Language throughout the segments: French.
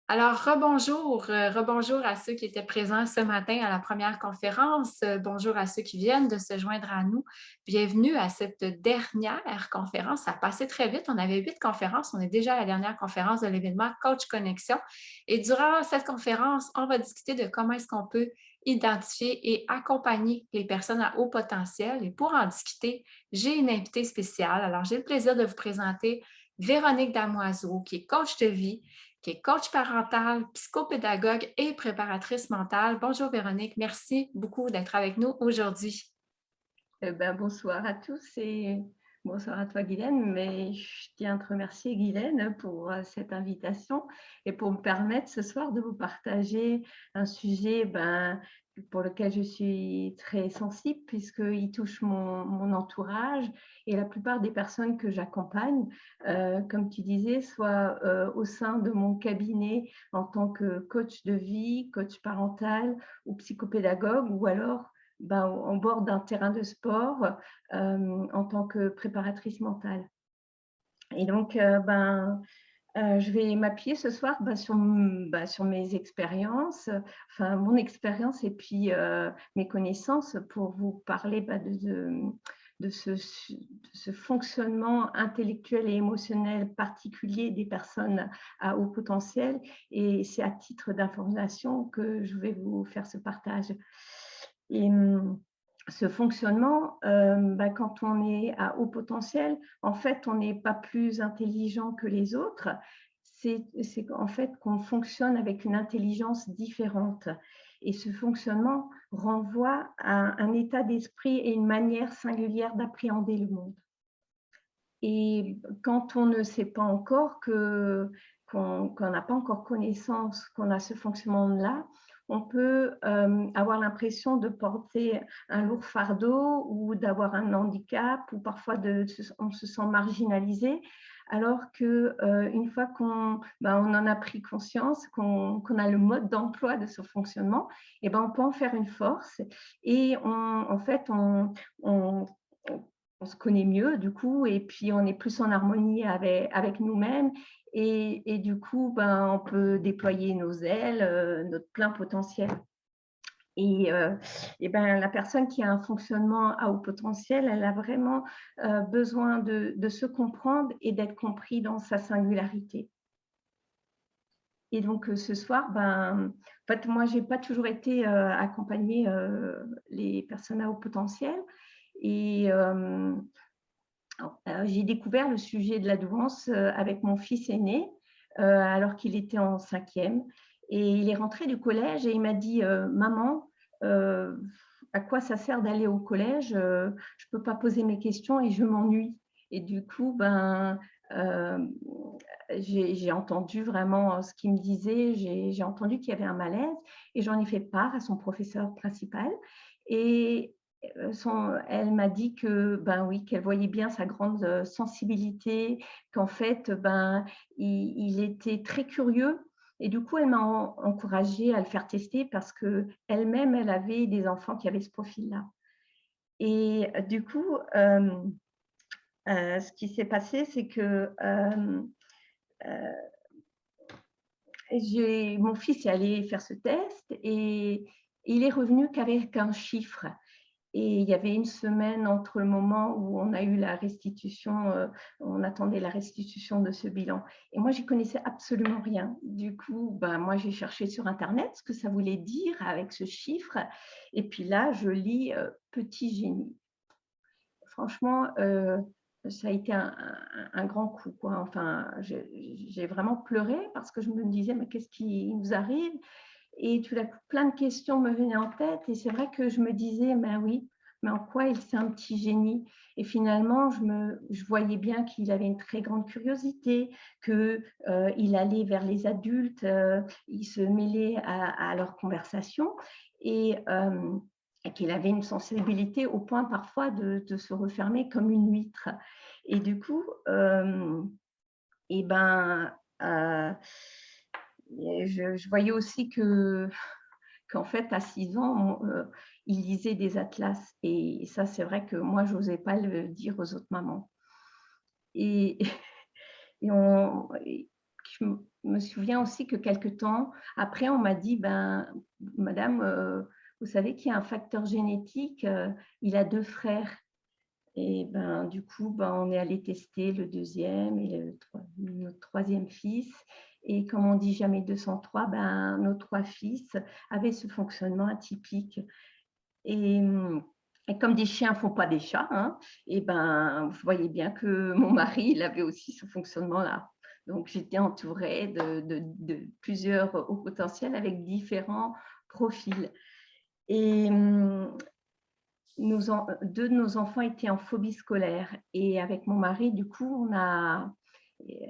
Alors, rebonjour à ceux qui étaient présents ce matin à la première conférence. Bonjour à ceux qui viennent de se joindre à nous. Bienvenue à cette dernière conférence. Ça a passé très vite. On avait 8 conférences. On est déjà à la dernière conférence de l'événement Coach Connexion. Et durant cette conférence, on va discuter de comment est-ce qu'on peut identifier et accompagner les personnes à haut potentiel. Et pour en discuter, j'ai une invitée spéciale. Alors, j'ai le plaisir de vous présenter Véronique Damoiseau, qui est coach de vie, qui est coach parental, psychopédagogue et préparatrice mentale. Bonjour Véronique, merci beaucoup d'être avec nous aujourd'hui. Bonsoir à tous et bonsoir à toi Guylaine, mais je tiens à te remercier Guylaine pour cette invitation et pour me permettre ce soir de vous partager un sujet pour lequel je suis très sensible puisqu'il touche mon entourage et la plupart des personnes que j'accompagne, comme tu disais, soit au sein de mon cabinet en tant que coach de vie, coach parental ou psychopédagogue ou alors en bord d'un terrain de sport en tant que préparatrice mentale. Et donc, je vais m'appuyer ce soir sur mes expériences, enfin mon expérience et puis mes connaissances pour vous parler de ce fonctionnement intellectuel et émotionnel particulier des personnes à haut potentiel. Et c'est à titre d'information que je vais vous faire ce partage. Et ce fonctionnement, quand on est à haut potentiel, en fait, on n'est pas plus intelligent que les autres. C'est en fait qu'on fonctionne avec une intelligence différente. Et ce fonctionnement renvoie à un état d'esprit et une manière singulière d'appréhender le monde. Et quand on ne sait pas encore qu'on n'a pas encore connaissance qu'on a ce fonctionnement-là, on peut avoir l'impression de porter un lourd fardeau ou d'avoir un handicap ou parfois on se sent marginalisé, alors que une fois qu'on on en a pris conscience, qu'on a le mode d'emploi de ce fonctionnement, et on peut en faire une force et en fait on on se connaît mieux du coup et puis on est plus en harmonie avec nous-mêmes et du coup, on peut déployer nos ailes, notre plein potentiel. Et, euh, la personne qui a un fonctionnement à haut potentiel, elle a vraiment besoin de se comprendre et d'être compris dans sa singularité. Et donc ce soir, en fait, moi, j'ai pas toujours été accompagner les personnes à haut potentiel. Et j'ai découvert le sujet de la douance avec mon fils aîné alors qu'il était en 5e. Et il est rentré du collège et il m'a dit Maman, à quoi ça sert d'aller au collège? Je ne peux pas poser mes questions et je m'ennuie. Et du coup, euh, j'ai entendu vraiment ce qu'il me disait. J'ai entendu qu'il y avait un malaise et j'en ai fait part à son professeur principal. Et elle m'a dit que oui, qu'elle voyait bien sa grande sensibilité, qu'en fait il était très curieux et du coup elle m'a encouragée à le faire tester parce que elle-même elle avait des enfants qui avaient ce profil-là. Et du coup ce qui s'est passé c'est que mon fils est allé faire ce test et il est revenu qu'avec un chiffre. Et il y avait une semaine entre le moment où on a eu la restitution, on attendait la restitution de ce bilan. Et moi, j'y connaissais absolument rien. Du coup, moi, j'ai cherché sur Internet ce que ça voulait dire avec ce chiffre. Et puis là, je lis petit génie. Franchement, ça a été un grand coup, quoi. Enfin, j'ai vraiment pleuré parce que je me disais, mais qu'est-ce qui nous arrive? Et tout d'un coup, plein de questions me venaient en tête. Et c'est vrai que je me disais, mais oui, mais en quoi c'est un petit génie? Et finalement, je voyais bien qu'il avait une très grande curiosité, qu'il allait vers les adultes, il se mêlait à leurs conversations et qu'il avait une sensibilité au point parfois de se refermer comme une huître. Et du coup, et ben, je voyais aussi qu'en fait, à 6 ans, il lisait des atlas. Et ça, c'est vrai que moi, je n'osais pas le dire aux autres mamans. Et, et, on, et me souviens aussi que quelque temps après, on m'a dit: «Ben, madame, vous savez qu'il y a un facteur génétique, il a 2 frères». Et ben, du coup, ben, on est allé tester le deuxième et notre troisième fils. Et comme on dit jamais 203, ben, nos 3 fils avaient ce fonctionnement atypique. Et, et comme des chiens font pas des chats, hein, et ben, vous voyez bien que mon mari, il avait aussi ce fonctionnement-là. Donc, j'étais entourée de plusieurs hauts potentiels avec différents profils. Et deux de nos enfants étaient en phobie scolaire. Et avec mon mari, du coup,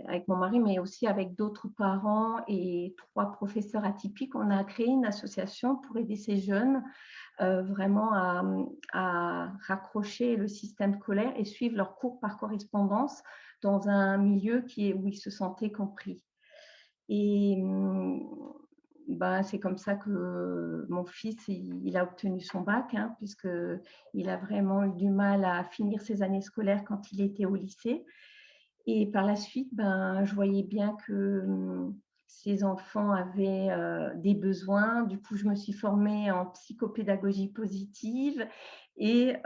avec mon mari, mais aussi avec d'autres parents et 3 professeurs atypiques, on a créé une association pour aider ces jeunes vraiment à raccrocher le système scolaire et suivre leurs cours par correspondance dans un milieu où ils se sentaient compris. Et ben, c'est comme ça que mon fils, il a obtenu son bac, hein, puisqu'il a vraiment eu du mal à finir ses années scolaires quand il était au lycée. Et par la suite, ben, je voyais bien que ces enfants avaient des besoins. Du coup, je me suis formée en psychopédagogie positive et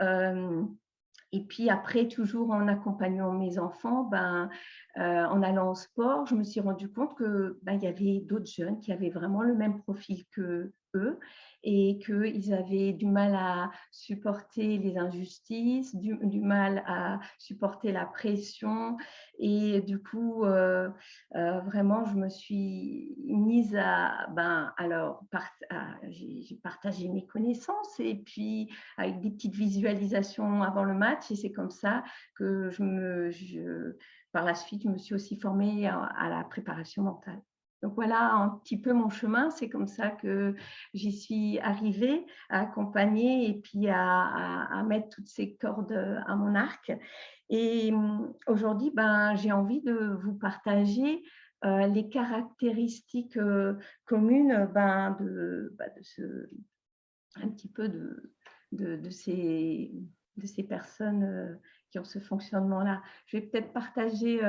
et puis après, toujours en accompagnant mes enfants, ben, en allant au sport, je me suis rendu compte que ben, il y avait d'autres jeunes qui avaient vraiment le même profil que eux et qu'ils avaient du mal à supporter les injustices, du mal à supporter la pression. Et du coup, vraiment, je me suis mise j'ai partagé mes connaissances et puis avec des petites visualisations avant le match. Et c'est comme ça que par la suite, je me suis aussi formée à la préparation mentale. Donc voilà un petit peu mon chemin. C'est comme ça que j'y suis arrivée, à accompagner et puis à mettre toutes ces cordes à mon arc. Et aujourd'hui, ben, j'ai envie de vous partager les caractéristiques communes un petit peu de ces personnes qui ont ce fonctionnement-là. Je vais peut-être partager.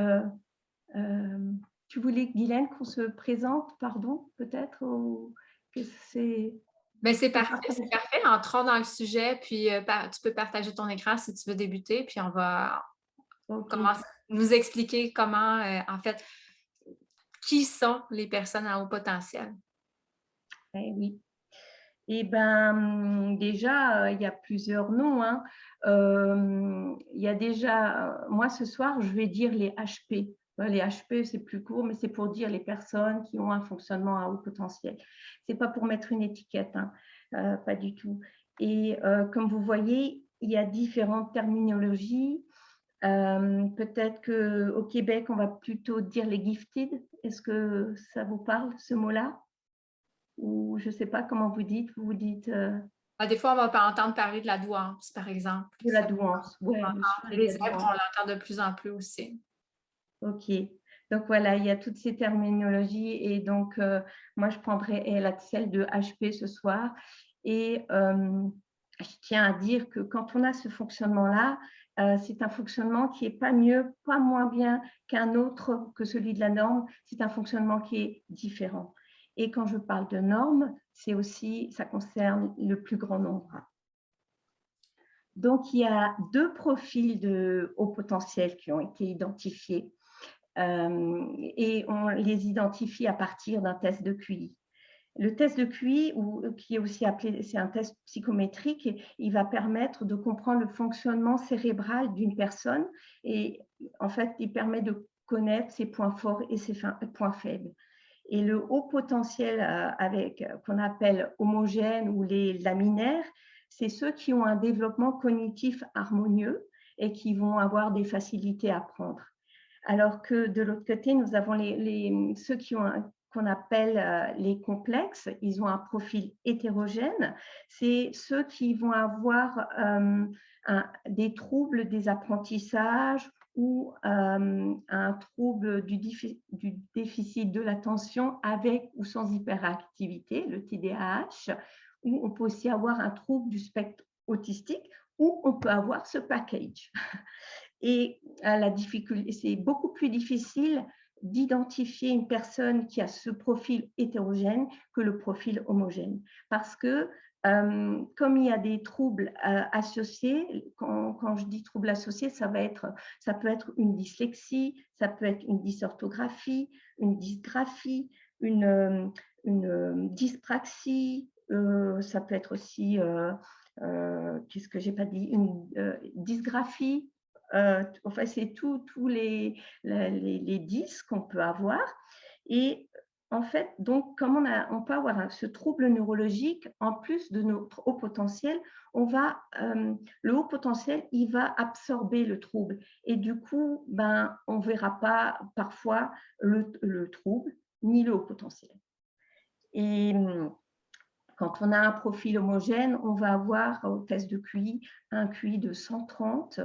Tu voulais, Guylaine, qu'on se présente, pardon, peut-être ou que c'est. Ben, c'est Je parfait, partage. c'est parfait. Entrons dans le sujet, puis tu peux partager ton écran si tu veux débuter, puis on va Ok. commencer nous expliquer comment, en fait, qui sont les personnes à haut potentiel. Eh oui. Eh ben, déjà, il y a plusieurs noms, hein. Il y a déjà, moi ce soir, je vais dire les HP. Les HP, c'est plus court, mais c'est pour dire les personnes qui ont un fonctionnement à haut potentiel. C'est pas pour mettre une étiquette, hein, pas du tout. Et comme vous voyez, il y a différentes terminologies. Peut-être qu'au Québec, on va plutôt dire les gifted. Est-ce que ça vous parle, ce mot-là? Ou je ne sais pas comment vous dites Ah, des fois, on va pas entendre parler de la douance, par exemple. de la douance. On Ouais, le entend sujet de les la zèbres, on douance. l'entend de plus en plus aussi. Ok. Donc voilà, il y a toutes ces terminologies et donc moi je prendrai celle de HP ce soir et je tiens à dire que quand on a ce fonctionnement-là, c'est un fonctionnement qui est pas mieux, pas moins bien qu'un autre que celui de la norme. C'est un fonctionnement qui est différent. Et quand je parle de norme, ça concerne le plus grand nombre. Donc, il y a 2 profils de haut potentiel qui ont été identifiés et on les identifie à partir d'un test de QI. Le test de QI, qui est aussi appelé, c'est un test psychométrique, il va permettre de comprendre le fonctionnement cérébral d'une personne et en fait, il permet de connaître ses points forts et ses points faibles. Et le haut potentiel qu'on appelle homogène ou les laminaires, c'est ceux qui ont un développement cognitif harmonieux et qui vont avoir des facilités à apprendre. Alors que de l'autre côté, nous avons ceux qu'on appelle les complexes, ils ont un profil hétérogène. C'est ceux qui vont avoir des troubles des apprentissages ou un trouble du déficit de l'attention avec ou sans hyperactivité, le TDAH, ou on peut aussi avoir un trouble du spectre autistique, ou on peut avoir ce package. Et la difficulté, c'est beaucoup plus difficile d'identifier une personne qui a ce profil hétérogène que le profil homogène. Parce que comme il y a des troubles associés, quand je dis troubles associés, ça peut être une dyslexie, ça peut être une dysorthographie, une dysgraphie, une dyspraxie, ça peut être aussi, qu'est-ce que j'ai pas dit, une dysgraphie. Enfin, c'est tous les 10 qu'on peut avoir. Et en fait, donc, comme on peut avoir ce trouble neurologique, en plus de notre haut potentiel, le haut potentiel, il va absorber le trouble. Et du coup, on ne verra pas parfois le trouble ni le haut potentiel. Et quand on a un profil homogène, on va avoir au test de QI un QI de 130,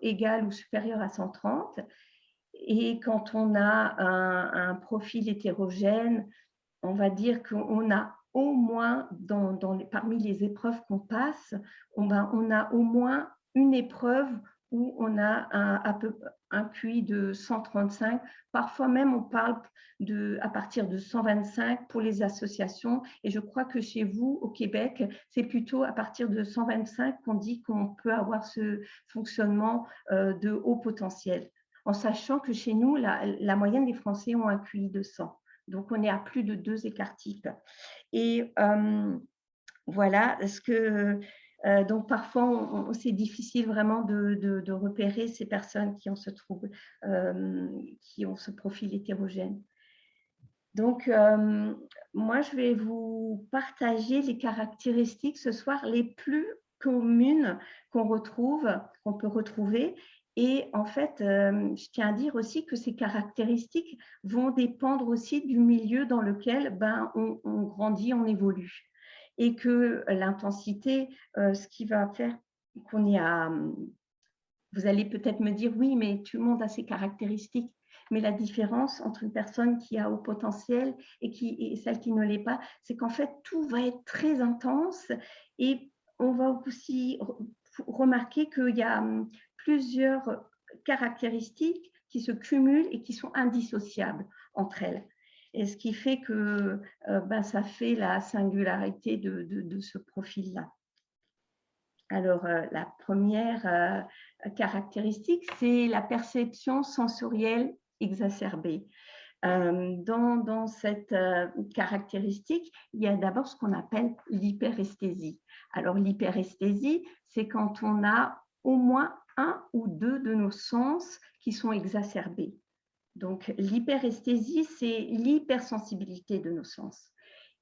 égal ou supérieur à 130. Et quand on a un profil hétérogène, on va dire qu'on a au moins, parmi les épreuves qu'on passe, on a au moins une épreuve où on a un QI de 135. Parfois même, on parle à partir de 125 pour les associations. Et je crois que chez vous, au Québec, c'est plutôt à partir de 125 qu'on dit qu'on peut avoir ce fonctionnement de haut potentiel. En sachant que chez nous, la moyenne des Français ont un QI de 100. Donc, on est à plus de 2 écarts types. Et voilà, donc parfois, c'est difficile vraiment de repérer ces personnes qui ont ce trouble, qui ont ce profil hétérogène. Donc, moi, je vais vous partager les caractéristiques ce soir les plus communes qu'on peut retrouver. Et en fait, je tiens à dire aussi que ces caractéristiques vont dépendre aussi du milieu dans lequel on grandit, on évolue. Et que l'intensité, ce qui va faire qu'on est à… Vous allez peut-être me dire, oui, mais tout le monde a ces caractéristiques. Mais la différence entre une personne qui a haut potentiel et celle qui ne l'est pas, c'est qu'en fait, tout va être très intense et on va aussi remarquer qu'il y a plusieurs caractéristiques qui se cumulent et qui sont indissociables entre elles. Et ce qui fait que ça fait la singularité de ce profil-là. Alors, la première caractéristique, c'est la perception sensorielle exacerbée. Dans cette caractéristique, il y a d'abord ce qu'on appelle l'hyperesthésie. Alors, l'hyperesthésie, c'est quand on a au moins un ou deux de nos sens qui sont exacerbés. Donc, l'hyperesthésie, c'est l'hypersensibilité de nos sens.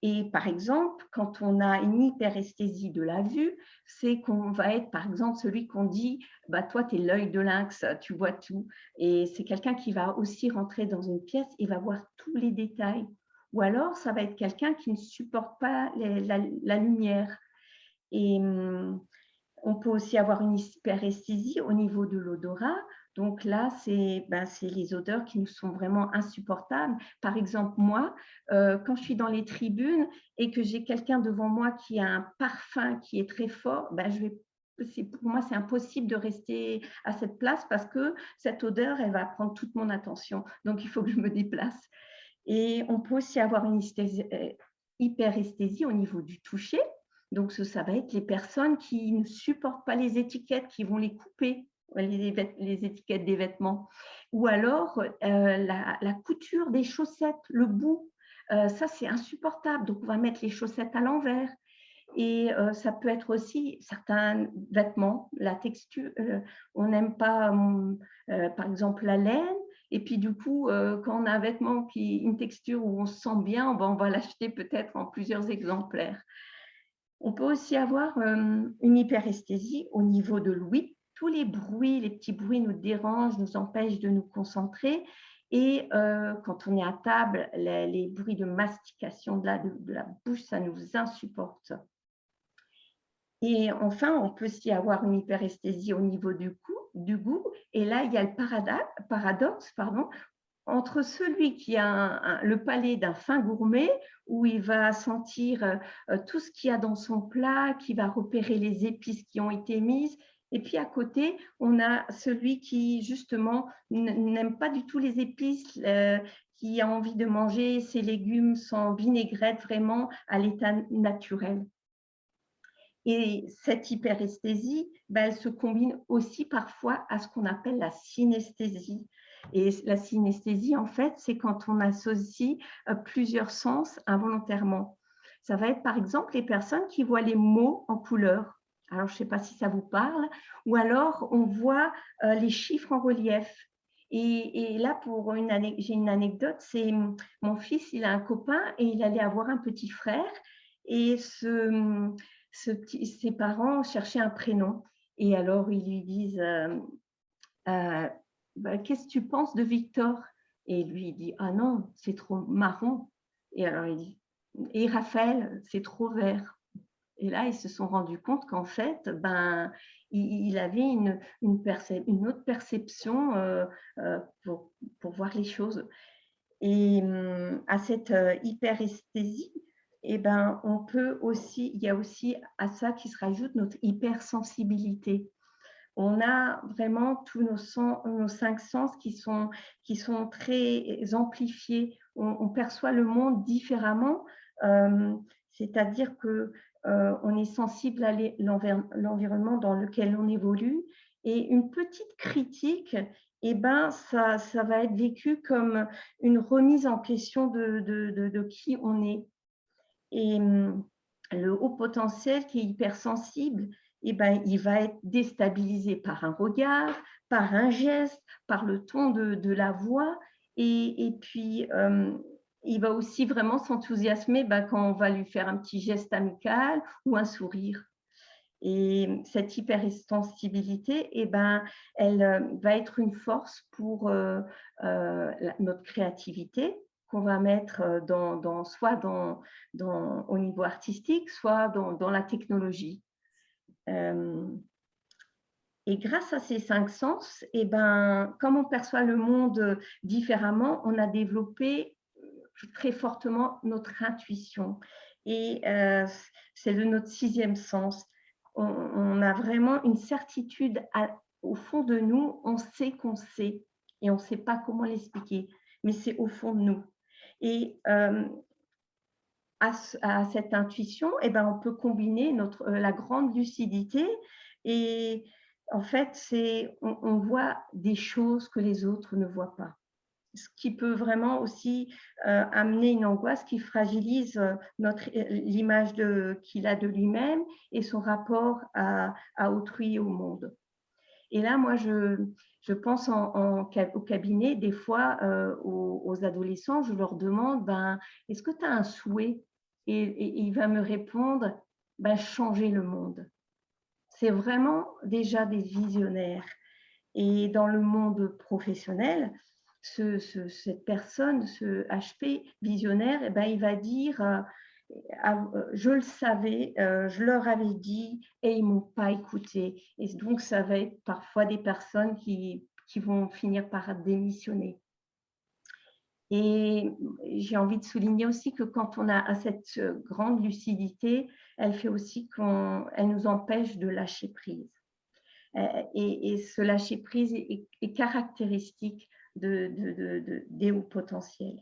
Et par exemple, quand on a une hyperesthésie de la vue, c'est qu'on va être, par exemple, celui qu'on dit toi, tu es l'œil de lynx, tu vois tout. Et c'est quelqu'un qui va aussi rentrer dans une pièce et va voir tous les détails. Ou alors, ça va être quelqu'un qui ne supporte pas la lumière. Et on peut aussi avoir une hyperesthésie au niveau de l'odorat. Donc là, c'est les odeurs qui nous sont vraiment insupportables. Par exemple, moi, quand je suis dans les tribunes et que j'ai quelqu'un devant moi qui a un parfum qui est très fort, pour moi, c'est impossible de rester à cette place parce que cette odeur, elle va prendre toute mon attention. Donc, il faut que je me déplace. Et on peut aussi avoir une hyperesthésie au niveau du toucher. Donc, ça va être les personnes qui ne supportent pas les étiquettes, qui vont les couper, les étiquettes des vêtements. Ou alors, la couture des chaussettes, le bout, ça, c'est insupportable. Donc, on va mettre les chaussettes à l'envers. Et ça peut être aussi certains vêtements, la texture. On n'aime pas, par exemple, la laine. Et puis, du coup, quand on a un vêtement qui a une texture où on se sent bien, on va l'acheter peut-être en plusieurs exemplaires. On peut aussi avoir une hyperesthésie au niveau de l'ouïe. Tous les bruits, les petits bruits nous dérangent, nous empêchent de nous concentrer. Et quand on est à table, les bruits de mastication de la bouche, ça nous insupporte. Et enfin, on peut aussi avoir une hyperesthésie au niveau du goût. Et là, il y a le paradoxe, entre celui qui a le palais d'un fin gourmet, où il va sentir tout ce qu'il y a dans son plat, qui va repérer les épices qui ont été mises, Et puis à côté, on a celui qui justement n'aime pas du tout les épices, qui a envie de manger ses légumes sans vinaigrette, vraiment à l'état naturel. Et cette hyperesthésie, ben, elle se combine aussi parfois à ce qu'on appelle la synesthésie. Et la synesthésie, en fait, c'est quand on associe plusieurs sens involontairement. Ça va être par exemple les personnes qui voient les mots en couleur. Alors, je ne sais pas si ça vous parle. Ou alors, on voit les chiffres en relief. Et là, j'ai une anecdote, c'est mon fils, il a un copain et il allait avoir un petit frère. Et ses parents cherchaient un prénom. Et alors, ils lui disent bah, qu'est-ce que tu penses de Victor? Et lui, il dit ah non, c'est trop marron. Et alors, il dit et Raphaël, c'est trop vert. Et là, ils se sont rendus compte qu'en fait, ben, il avait une autre perception pour voir les choses. Et à cette hyperesthésie, eh ben, il y a aussi à ça qui se rajoute notre hypersensibilité. On a vraiment tous nos 5 sens qui sont très amplifiés. On perçoit le monde différemment, c'est-à-dire que on est sensible à l'environnement dans lequel on évolue, et une petite critique, eh ben, ça va être vécu comme une remise en question de qui on est. Et le haut potentiel qui est hypersensible, eh ben, il va être déstabilisé par un regard, par un geste, par le ton de la voix. Et puis, il va aussi vraiment s'enthousiasmer quand on va lui faire un petit geste amical ou un sourire. Et cette hypersensibilité, eh ben, elle va être une force pour notre créativité, qu'on va mettre soit au niveau artistique, soit dans la technologie. Et grâce à ces 5 sens, eh ben, comme on perçoit le monde différemment, on a développé très fortement notre intuition. Et c'est notre 6e sens. On a vraiment une certitude au fond de nous, on sait qu'on sait, et on ne sait pas comment l'expliquer, mais c'est au fond de nous. Et à cette intuition, eh ben, on peut combiner la grande lucidité, et en fait, on voit des choses que les autres ne voient pas. Ce qui peut vraiment aussi amener une angoisse qui fragilise l'image qu'il a de lui-même et son rapport à autrui et au monde. Et là, moi, je pense au cabinet, des fois, aux adolescents, je leur demande, est-ce que tu as un souhait? Et il va me répondre, changer le monde. C'est vraiment déjà des visionnaires. Et dans le monde professionnel, cette personne, ce HP visionnaire, eh ben, il va dire je le savais, je leur avais dit et ils ne m'ont pas écouté. Et donc, ça va être parfois des personnes qui vont finir par démissionner. Et j'ai envie de souligner aussi que quand on a cette grande lucidité, elle fait aussi qu'elle nous empêche de lâcher prise. Et ce lâcher prise est caractéristique des hauts potentiels.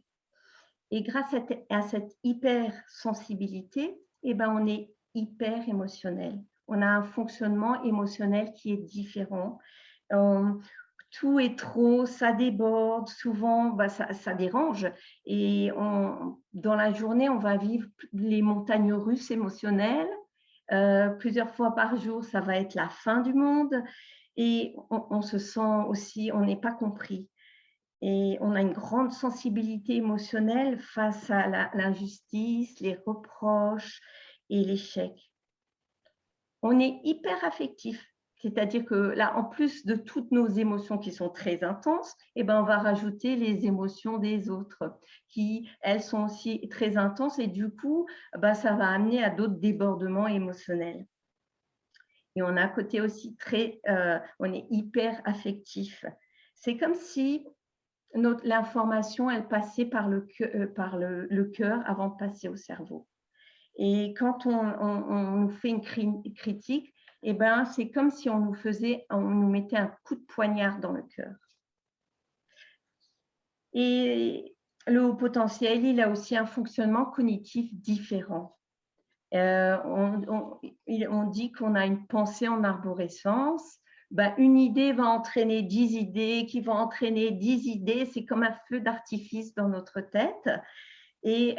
Et grâce à cette hypersensibilité, eh ben, on est hyper émotionnel. On a un fonctionnement émotionnel qui est différent. Tout est trop, ça déborde, souvent ça dérange. Et dans la journée, on va vivre les montagnes russes émotionnelles. Plusieurs fois par jour, ça va être la fin du monde. Et on se sent aussi, on n'est pas compris. Et on a une grande sensibilité émotionnelle face à l'injustice, les reproches et l'échec. On est hyper affectif, c'est-à-dire que là, en plus de toutes nos émotions qui sont très intenses, eh ben, on va rajouter les émotions des autres qui, elles, sont aussi très intenses, et du coup, ça va amener à d'autres débordements émotionnels. Et on a un côté aussi on est hyper affectif. C'est comme si l'information, elle passait par le cœur avant de passer au cerveau. Et quand on nous fait une critique, eh ben, c'est comme si on nous mettait un coup de poignard dans le cœur. Et le haut potentiel, il a aussi un fonctionnement cognitif différent. On dit qu'on a une pensée en arborescence. Ben, une idée va entraîner 10 idées, qui vont entraîner 10 idées. C'est comme un feu d'artifice dans notre tête. Et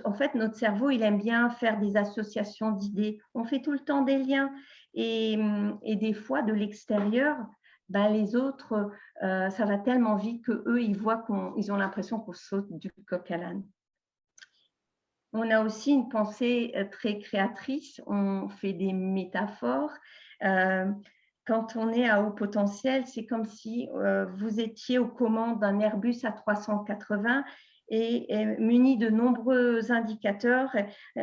en fait, notre cerveau, il aime bien faire des associations d'idées. On fait tout le temps des liens. Et des fois, de l'extérieur, ben, les autres, ça va tellement vite qu'eux, ils ont l'impression qu'on saute du coq à l'âne. On a aussi une pensée très créatrice, on fait des métaphores. Quand on est à haut potentiel, c'est comme si vous étiez aux commandes d'un Airbus A380 et muni de nombreux indicateurs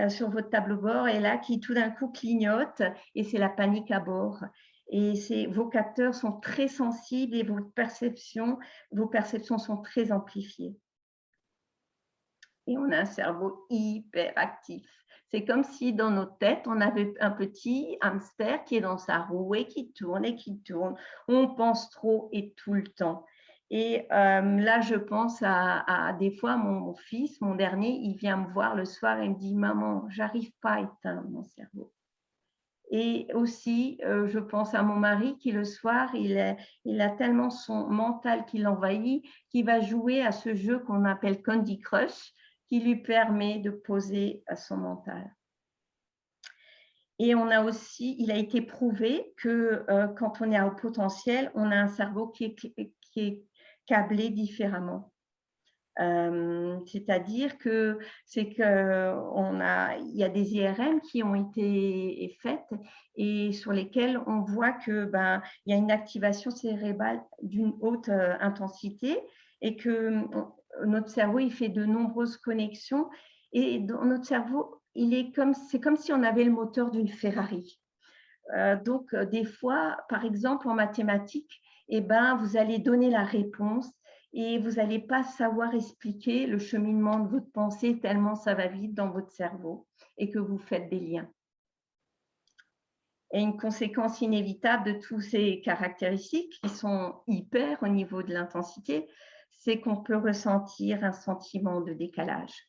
sur votre tableau de bord et là qui tout d'un coup clignotent et c'est la panique à bord. Et vos capteurs sont très sensibles et vos perceptions sont très amplifiées. Et on a un cerveau hyper actif. C'est comme si dans notre tête, on avait un petit hamster qui est dans sa roue et qui tourne et qui tourne. On pense trop et tout le temps. Et là, je pense à des fois, mon fils, mon dernier, il vient me voir le soir et me dit « Maman, j'arrive pas à éteindre mon cerveau ». Et aussi, je pense à mon mari qui, le soir, il a tellement son mental qui l'envahit qu'il va jouer à ce jeu qu'on appelle Candy Crush, qui lui permet de poser à son mental. Et il a été prouvé que quand on est à haut potentiel, on a un cerveau qui est câblé différemment. C'est-à-dire qu'il y a des IRM qui ont été faites et sur lesquelles on voit que il y a une activation cérébrale d'une haute intensité et que notre cerveau il fait de nombreuses connexions et dans notre cerveau c'est comme si on avait le moteur d'une Ferrari. Donc des fois, par exemple en mathématiques, vous allez donner la réponse et vous n'allez pas savoir expliquer le cheminement de votre pensée tellement ça va vite dans votre cerveau et que vous faites des liens. Et une conséquence inévitable de toutes ces caractéristiques qui sont hyper au niveau de l'intensité, c'est qu'on peut ressentir un sentiment de décalage.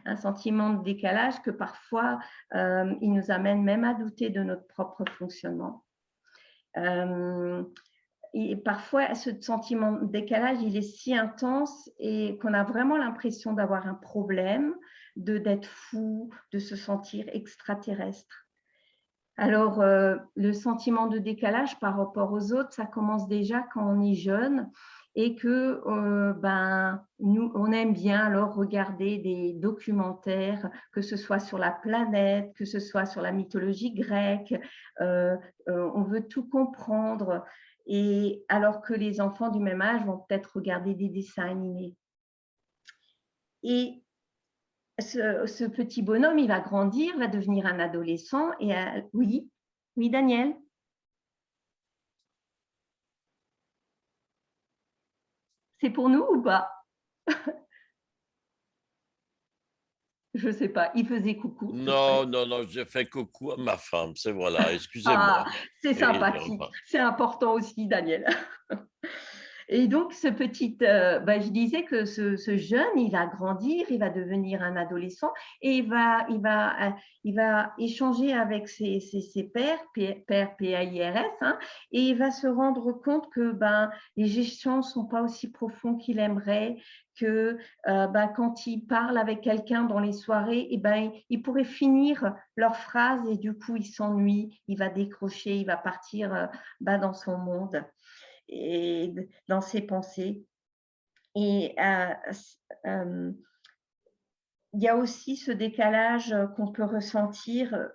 Un sentiment de décalage que parfois, il nous amène même à douter de notre propre fonctionnement. Et parfois, ce sentiment de décalage, il est si intense et qu'on a vraiment l'impression d'avoir un problème, d'être fou, de se sentir extraterrestre. Alors, le sentiment de décalage par rapport aux autres, ça commence déjà quand on est jeune et que nous, on aime bien alors regarder des documentaires, que ce soit sur la planète, que ce soit sur la mythologie grecque, on veut tout comprendre. Et alors que les enfants du même âge vont peut-être regarder des dessins animés. Et ce petit bonhomme, il va grandir, va devenir un adolescent. Et oui, Daniel. C'est pour nous ou pas? Je ne sais pas, il faisait coucou. Non, j'ai fait coucou à ma femme, c'est voilà, excusez-moi. C'est sympathique, c'est important aussi, Daniel. Et donc, je disais que ce jeune, il va grandir, il va devenir un adolescent et il va échanger avec ses pairs, PAIRS, hein, et il va se rendre compte que les échanges ne sont pas aussi profonds qu'il aimerait, que quand il parle avec quelqu'un dans les soirées, il pourrait finir leur phrase et du coup, il s'ennuie, il va décrocher, il va partir dans son monde et dans ses pensées. Et il y a aussi ce décalage qu'on peut ressentir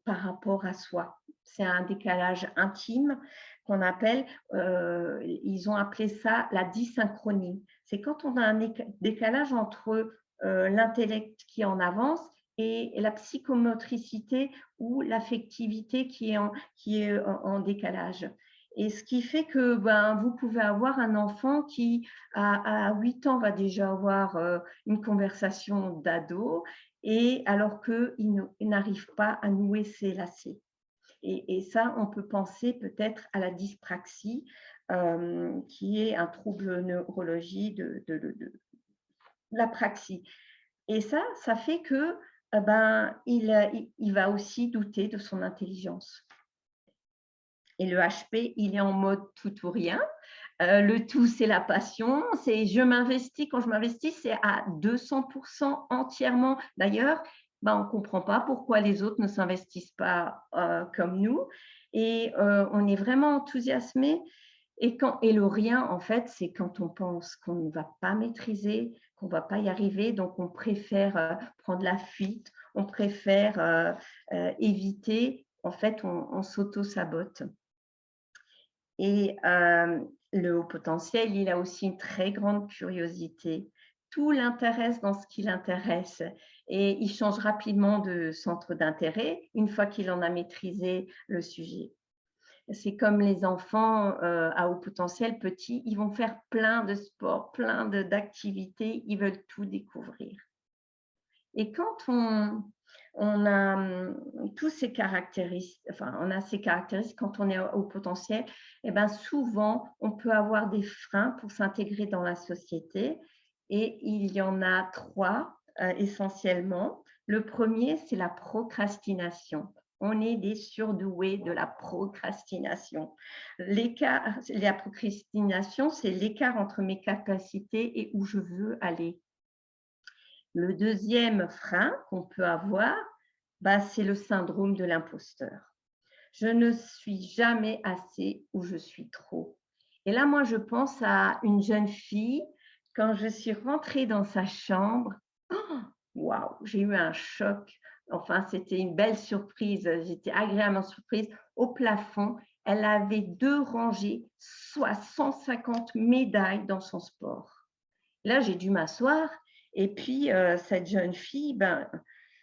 par rapport à soi. C'est un décalage intime qu'on appelle, ils ont appelé ça la dysynchronie. C'est quand on a un décalage entre l'intellect qui est en avance et la psychomotricité ou l'affectivité qui est en décalage. Et ce qui fait que vous pouvez avoir un enfant qui, à 8 ans, va déjà avoir une conversation d'ado, et alors qu'il n'arrive pas à nouer ses lacets. Et ça, on peut penser peut-être à la dyspraxie, qui est un trouble neurologique de la praxie. Et ça fait que il va aussi douter de son intelligence. Et le HP, il est en mode tout ou rien. Le tout, c'est la passion. C'est je m'investis. Quand je m'investis, c'est à 200% entièrement. D'ailleurs, on ne comprend pas pourquoi les autres ne s'investissent pas comme nous. Et on est vraiment enthousiasmé. Et le rien, en fait, c'est quand on pense qu'on ne va pas maîtriser, qu'on ne va pas y arriver. Donc, on préfère prendre la fuite, on préfère éviter. En fait, on s'auto-sabote. Et le haut potentiel, il a aussi une très grande curiosité. Tout l'intéresse dans ce qui l'intéresse et il change rapidement de centre d'intérêt une fois qu'il en a maîtrisé le sujet. C'est comme les enfants à haut potentiel petits, ils vont faire plein de sports, plein d'activités, ils veulent tout découvrir. Et quand on a tous ces caractéristiques, on a ces caractéristiques quand on est au potentiel, et souvent, on peut avoir des freins pour s'intégrer dans la société. Et il y en a 3 essentiellement. Le premier, c'est la procrastination. On est des surdoués de la procrastination. La procrastination, c'est l'écart entre mes capacités et où je veux aller. Le deuxième frein qu'on peut avoir, c'est le syndrome de l'imposteur. Je ne suis jamais assez ou je suis trop. Et là, moi, je pense à une jeune fille, quand je suis rentrée dans sa chambre, waouh, j'ai eu un choc. Enfin, c'était une belle surprise. J'étais agréablement surprise. Au plafond, elle avait 2 rangées, soit 150 médailles dans son sport. Là, j'ai dû m'asseoir. Et puis, cette jeune fille,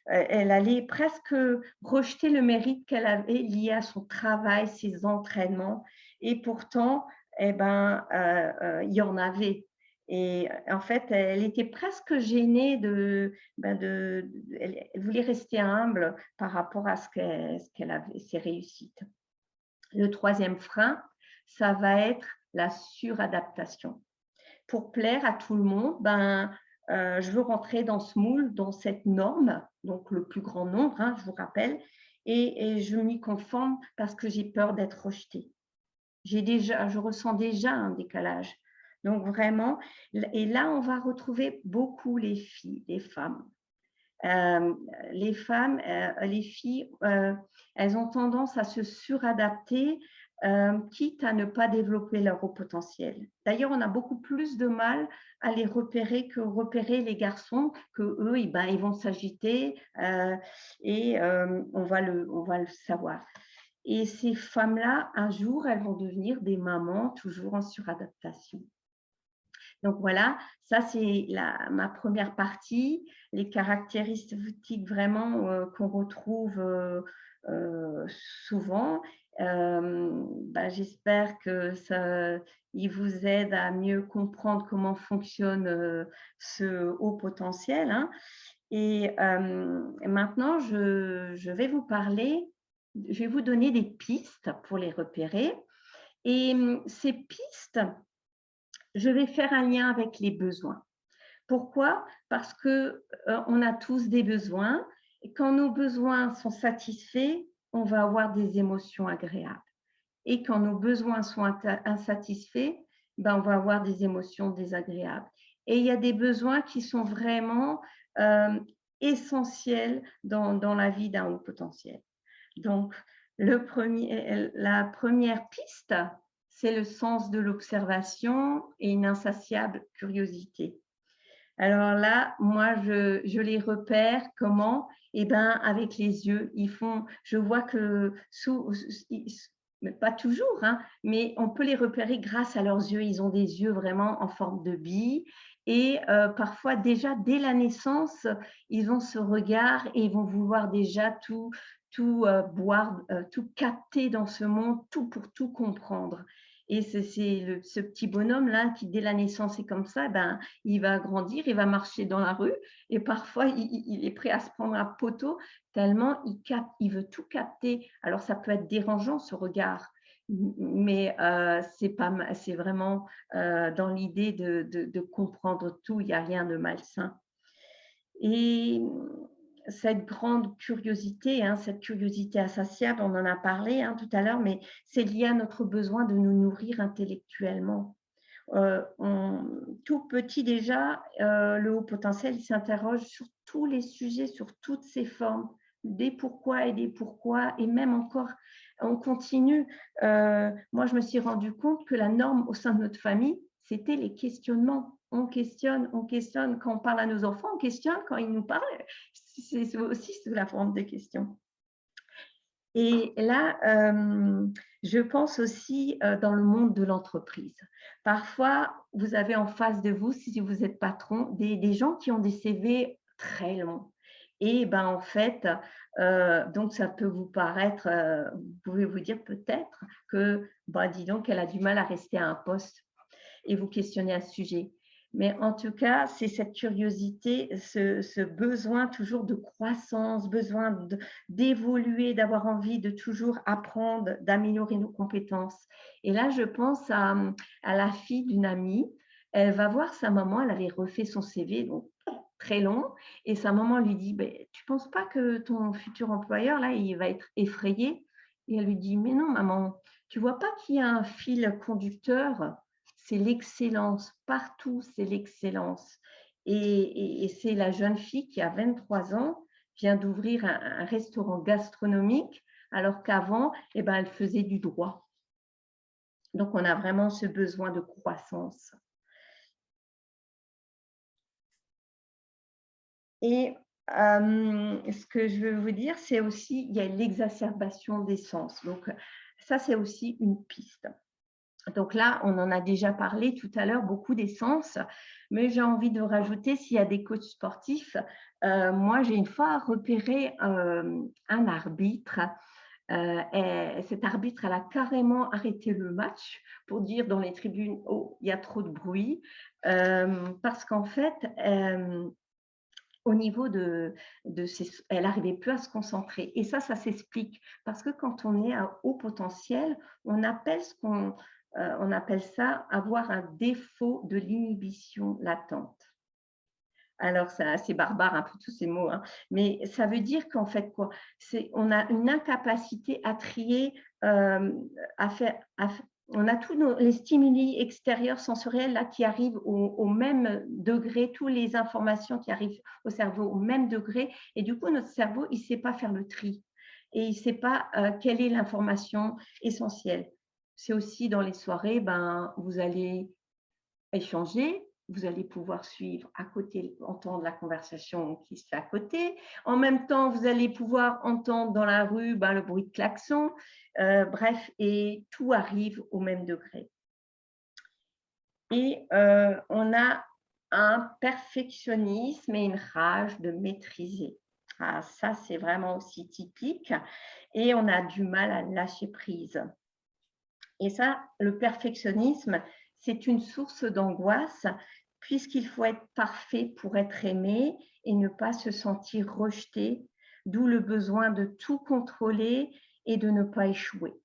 elle allait presque rejeter le mérite qu'elle avait lié à son travail, ses entraînements. Et pourtant, il y en avait. Et en fait, elle était presque gênée elle voulait rester humble par rapport à ce qu'elle avait, ses réussites. Le troisième frein, ça va être la suradaptation. Pour plaire à tout le monde, je veux rentrer dans ce moule, dans cette norme, donc le plus grand nombre, je vous rappelle, et je m'y conforme parce que j'ai peur d'être rejetée. Je ressens déjà un décalage. Donc vraiment, et là, on va retrouver beaucoup les filles, les femmes. Les filles, elles ont tendance à se suradapter, quitte à ne pas développer leur haut potentiel. D'ailleurs, on a beaucoup plus de mal à les repérer que repérer les garçons, que eux, ils vont s'agiter et on va le savoir. Et ces femmes-là, un jour, elles vont devenir des mamans, toujours en suradaptation. Donc voilà, ça c'est ma première partie, les caractéristiques vraiment qu'on retrouve souvent. J'espère que il vous aide à mieux comprendre comment fonctionne ce haut potentiel. Et maintenant, je vais vous parler, je vais vous donner des pistes pour les repérer. Et ces pistes, je vais faire un lien avec les besoins. Pourquoi? Parce qu'on a tous des besoins. Et quand nos besoins sont satisfaits, on va avoir des émotions agréables. Et quand nos besoins sont insatisfaits, on va avoir des émotions désagréables. Et il y a des besoins qui sont vraiment essentiels dans la vie d'un haut potentiel. Donc, la première piste, c'est le sens de l'observation et une insatiable curiosité. Alors là, moi, je les repère comment? Avec les yeux. Je vois que, pas toujours, mais on peut les repérer grâce à leurs yeux. Ils ont des yeux vraiment en forme de bille. Et parfois, déjà, dès la naissance, ils ont ce regard et ils vont vouloir déjà tout boire, tout capter dans ce monde, tout pour tout comprendre. Et c'est ce petit bonhomme-là qui, dès la naissance, est comme ça, ben, il va grandir, il va marcher dans la rue et parfois, il est prêt à se prendre un poteau tellement il veut tout capter. Alors, ça peut être dérangeant, ce regard, mais c'est vraiment dans l'idée de comprendre tout, il n'y a rien de malsain. Et cette grande curiosité, cette curiosité insatiable, on en a parlé tout à l'heure, mais c'est lié à notre besoin de nous nourrir intellectuellement. Tout petit déjà, le haut potentiel s'interroge sur tous les sujets, sur toutes ces formes, des pourquoi et même encore, on continue. Moi, je me suis rendu compte que la norme au sein de notre famille, c'était les questionnements. On questionne. Quand on parle à nos enfants, on questionne. Quand ils nous parlent, c'est aussi sous la forme de questions. Et là, je pense aussi dans le monde de l'entreprise. Parfois, vous avez en face de vous, si vous êtes patron, des gens qui ont des CV très longs. Et ben en fait, donc ça peut vous paraître, vous pouvez vous dire peut-être que, dis donc, elle a du mal à rester à un poste et vous questionnez à ce sujet. Mais en tout cas, c'est cette curiosité, ce besoin toujours de croissance, besoin d'évoluer, d'avoir envie de toujours apprendre, d'améliorer nos compétences. Et là, je pense à la fille d'une amie. Elle va voir sa maman, elle avait refait son CV, donc très long, et sa maman lui dit, tu ne penses pas que ton futur employeur, là, il va être effrayé? Et elle lui dit, mais non, maman, tu ne vois pas qu'il y a un fil conducteur? C'est l'excellence, partout c'est l'excellence. Et c'est la jeune fille qui a 23 ans, vient d'ouvrir un restaurant gastronomique, alors qu'avant, elle faisait du droit. Donc, on a vraiment ce besoin de croissance. Et ce que je veux vous dire, c'est aussi, il y a l'exacerbation des sens. Donc, ça, c'est aussi une piste. Donc là, on en a déjà parlé tout à l'heure, beaucoup des sens, mais j'ai envie de rajouter, s'il y a des coachs sportifs, moi, j'ai une fois repéré un arbitre. Et cet arbitre, elle a carrément arrêté le match pour dire dans les tribunes, oh, il y a trop de bruit, parce qu'en fait, au niveau elle n'arrivait plus à se concentrer. Et ça s'explique parce que quand on est à haut potentiel, on appelle on appelle ça avoir un défaut de l'inhibition latente. Alors, c'est assez barbare, un peu tous ces mots, mais ça veut dire qu'en fait, quoi, on a une incapacité à trier, on a tous les stimuli extérieurs sensoriels là, qui arrivent au même degré, toutes les informations qui arrivent au cerveau au même degré, et du coup, notre cerveau, il ne sait pas faire le tri, et il ne sait pas quelle est l'information essentielle. C'est aussi dans les soirées, vous allez échanger, vous allez pouvoir suivre à côté, entendre la conversation qui se fait à côté. En même temps, vous allez pouvoir entendre dans la rue le bruit de klaxon. Bref, et tout arrive au même degré. Et on a un perfectionnisme et une rage de maîtriser. Ah, ça, c'est vraiment aussi typique. Et on a du mal à lâcher prise. Et ça, le perfectionnisme, c'est une source d'angoisse puisqu'il faut être parfait pour être aimé et ne pas se sentir rejeté, d'où le besoin de tout contrôler et de ne pas échouer.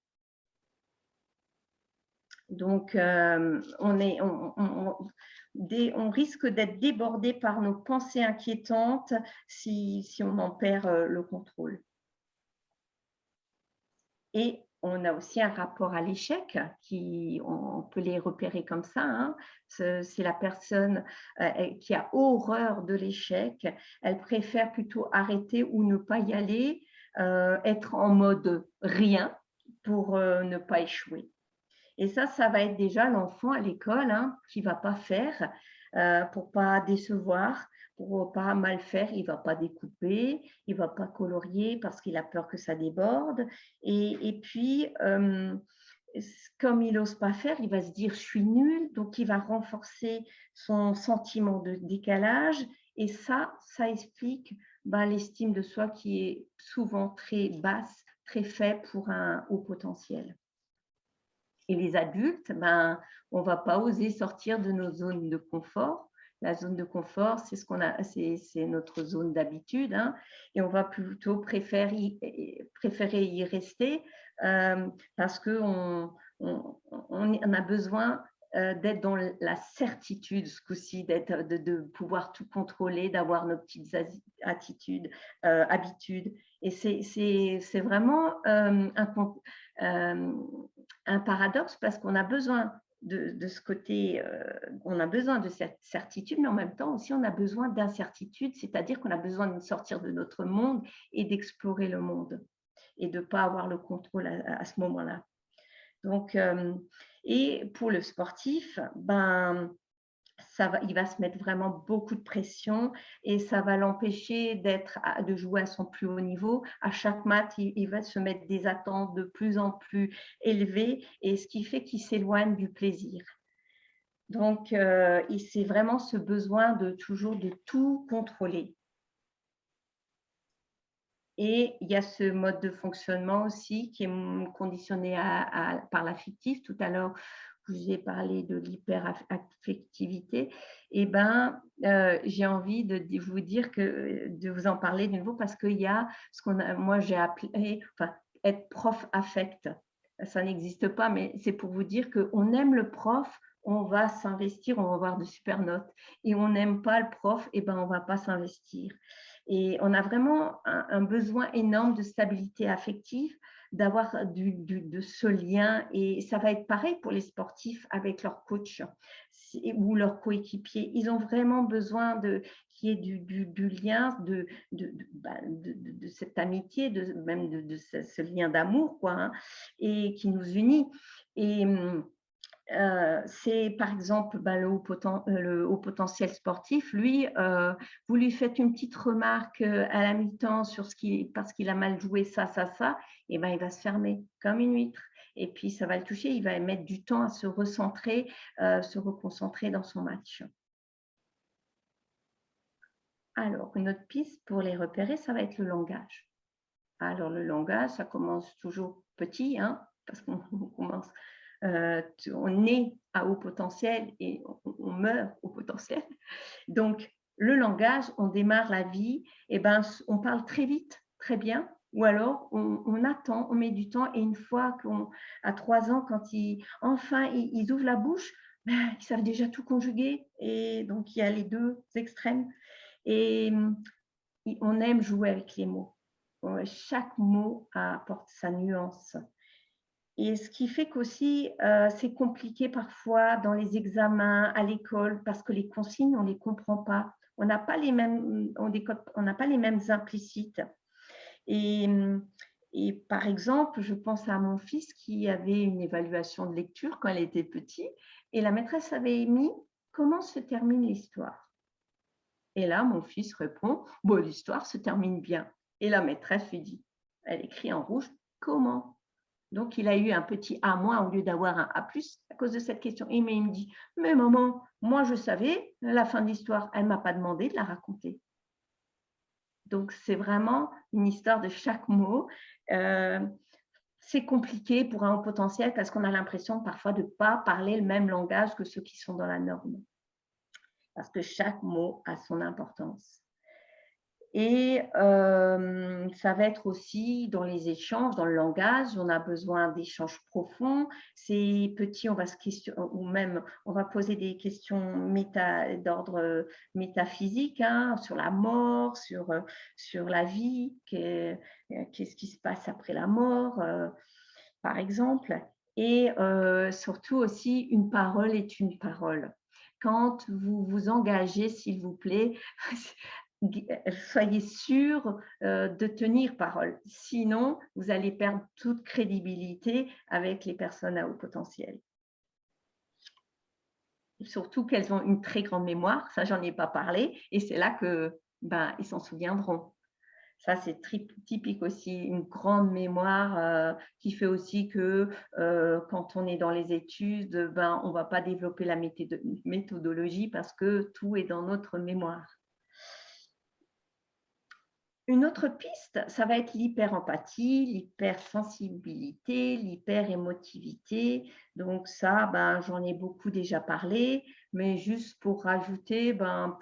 Donc, on risque d'être débordé par nos pensées inquiétantes si on en perd le contrôle. Et on a aussi un rapport à l'échec, on peut les repérer comme ça. C'est la personne qui a horreur de l'échec. Elle préfère plutôt arrêter ou ne pas y aller, être en mode rien pour ne pas échouer. Et ça va être déjà l'enfant à l'école qui ne va pas faire pour ne pas décevoir, pour ne pas mal faire, il ne va pas découper, il ne va pas colorier parce qu'il a peur que ça déborde. Et puis, comme il n'ose pas faire, il va se dire « je suis nul », donc il va renforcer son sentiment de décalage. Et ça explique l'estime de soi qui est souvent très basse, très faible pour un haut potentiel. Et les adultes, ben, on ne va pas oser sortir de nos zones de confort. La zone de confort, c'est notre zone d'habitude, hein, et on va plutôt préférer y rester parce qu'on a besoin d'être dans la certitude, ce coup-ci, de pouvoir tout contrôler, d'avoir nos petites habitudes. Et c'est vraiment un paradoxe parce qu'on a besoin de ce côté, on a besoin de cette certitude, mais en même temps aussi on a besoin d'incertitude, c'est-à-dire qu'on a besoin de sortir de notre monde et d'explorer le monde et de ne pas avoir le contrôle à ce moment-là. Donc, et pour le sportif, ben, il va se mettre vraiment beaucoup de pression et ça va l'empêcher de jouer à son plus haut niveau. À chaque match, il va se mettre des attentes de plus en plus élevées et ce qui fait qu'il s'éloigne du plaisir. Donc, c'est vraiment ce besoin de toujours de tout contrôler. Et il y a ce mode de fonctionnement aussi qui est conditionné par l'affectif. Tout à l'heure, vous ai parlé de l'hyperaffectivité. Et ben, j'ai envie de vous dire de vous en parler de nouveau parce qu'il y a moi j'ai appelé, enfin, être prof affect. Ça n'existe pas, mais c'est pour vous dire qu'on aime le prof, on va s'investir, on va avoir de super notes. Et on n'aime pas le prof, et ben on va pas s'investir. Et on a vraiment un besoin énorme de stabilité affective, d'avoir de ce lien. Et ça va être pareil pour les sportifs avec leur coach ou leur coéquipier. Ils ont vraiment besoin qu'il y ait du lien, de cette amitié, même de ce lien d'amour, quoi, hein, et qui nous unit. Et c'est par exemple le haut potentiel sportif. Lui, vous lui faites une petite remarque à la mi-temps parce qu'il a mal joué ça, et ben il va se fermer comme une huître. Et puis ça va le toucher, il va mettre du temps à se recentrer, se reconcentrer dans son match. Alors, une autre piste pour les repérer, ça va être le langage. Alors, le langage, ça commence toujours petit, hein, parce qu'on commence... on est à haut potentiel et on meurt au potentiel. Donc, le langage, on démarre la vie, et ben, on parle très vite, très bien, ou alors on attend, on met du temps, et une fois qu'à 3 ans, quand ils ouvrent la bouche, ben, ils savent déjà tout conjuguer, et donc il y a les deux extrêmes. Et on aime jouer avec les mots. Chaque mot apporte sa nuance. Et ce qui fait qu'aussi, c'est compliqué parfois dans les examens, à l'école, parce que les consignes, on ne les comprend pas. On n'a pas les mêmes, on n'a pas les mêmes implicites. Et par exemple, je pense à mon fils qui avait une évaluation de lecture quand il était petit, et la maîtresse avait mis « Comment se termine l'histoire ?» Et là, mon fils répond « Bon, l'histoire se termine bien. » Et la maîtresse lui dit, elle écrit en rouge « Comment ?» Donc, il a eu un petit A- au lieu d'avoir un A+ à cause de cette question. Et il me dit, mais maman, moi je savais la fin de l'histoire, elle ne m'a pas demandé de la raconter. Donc, c'est vraiment une histoire de chaque mot. C'est compliqué pour un haut potentiel parce qu'on a l'impression parfois de ne pas parler le même langage que ceux qui sont dans la norme. Parce que chaque mot a son importance. Et ça va être aussi dans les échanges, dans le langage, on a besoin d'échanges profonds. C'est petit, on va se questionner, ou même on va poser des questions d'ordre métaphysique, hein, sur la mort, sur la vie, qu'est-ce qui se passe après la mort, par exemple. Et surtout aussi, une parole est une parole. Quand vous vous engagez, s'il vous plaît, soyez sûr de tenir parole. Sinon, vous allez perdre toute crédibilité avec les personnes à haut potentiel. Surtout qu'elles ont une très grande mémoire, ça j'en ai pas parlé, et c'est là que ils s'en souviendront. Ça, c'est typique aussi, une grande mémoire qui fait aussi que quand on est dans les études, on ne va pas développer la méthodologie parce que tout est dans notre mémoire. Une autre piste, ça va être l'hyperempathie, l'hypersensibilité, l'hyperémotivité. Donc ça, j'en ai beaucoup déjà parlé, mais juste pour rajouter, dans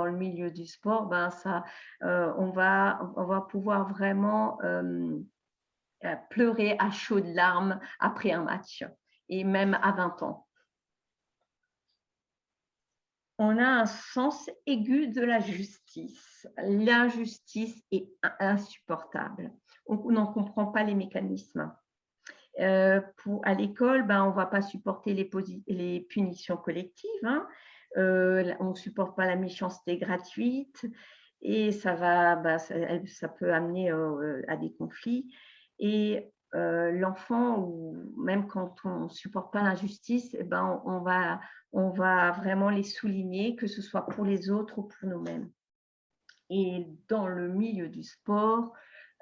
le milieu du sport, on va pouvoir vraiment pleurer à chaudes larmes après un match, et même à 20 ans. On a un sens aigu de la justice. L'injustice est insupportable. On n'en comprend pas les mécanismes. À l'école, on ne va pas supporter les punitions collectives. On ne supporte pas la méchanceté gratuite et ça peut amener à des conflits. Et l'enfant, ou même quand on ne supporte pas l'injustice, on va vraiment les souligner, que ce soit pour les autres ou pour nous-mêmes. Et dans le milieu du sport,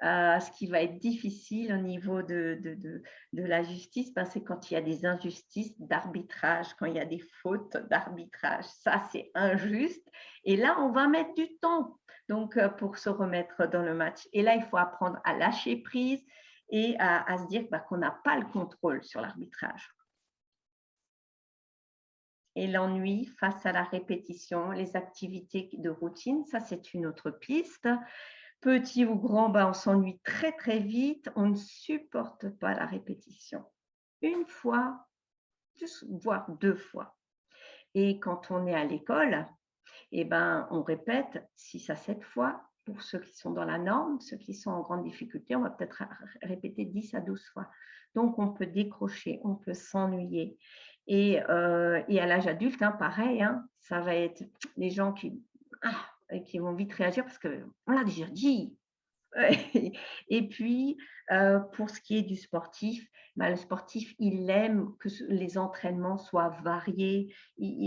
ce qui va être difficile au niveau de la justice, c'est quand il y a des injustices d'arbitrage, quand il y a des fautes d'arbitrage. Ça, c'est injuste. Et là, on va mettre du temps pour se remettre dans le match. Et là, il faut apprendre à lâcher prise et à se dire qu'on n'a pas le contrôle sur l'arbitrage. Et l'ennui face à la répétition, les activités de routine, ça c'est une autre piste. Petit ou grand, on s'ennuie très très vite, on ne supporte pas la répétition. Une fois, voire 2 fois. Et quand on est à l'école, on répète 6 à 7 fois. Pour ceux qui sont dans la norme, ceux qui sont en grande difficulté, on va peut-être répéter 10 à 12 fois. Donc, on peut décrocher, on peut s'ennuyer. Et à l'âge adulte, pareil, ça va être les gens qui vont vite réagir parce qu'on l'a déjà dit. Et puis, pour ce qui est du sportif, le sportif, il aime que les entraînements soient variés,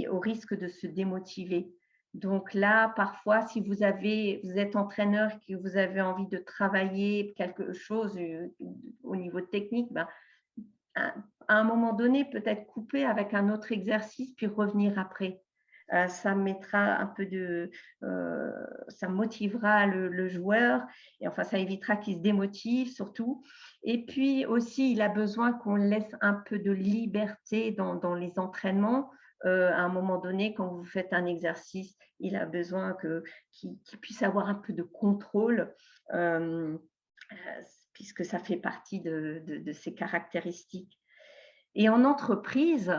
au risque de se démotiver. Donc là, parfois, si vous êtes entraîneur, que vous avez envie de travailler quelque chose au niveau technique, à un moment donné, peut-être couper avec un autre exercice, puis revenir après. Ça mettra un peu ça motivera le joueur, et enfin ça évitera qu'il se démotive surtout. Et puis aussi, il a besoin qu'on laisse un peu de liberté dans les entraînements. À un moment donné, quand vous faites un exercice, il a besoin qu'il puisse avoir un peu de contrôle, puisque ça fait partie de ses caractéristiques. Et en entreprise,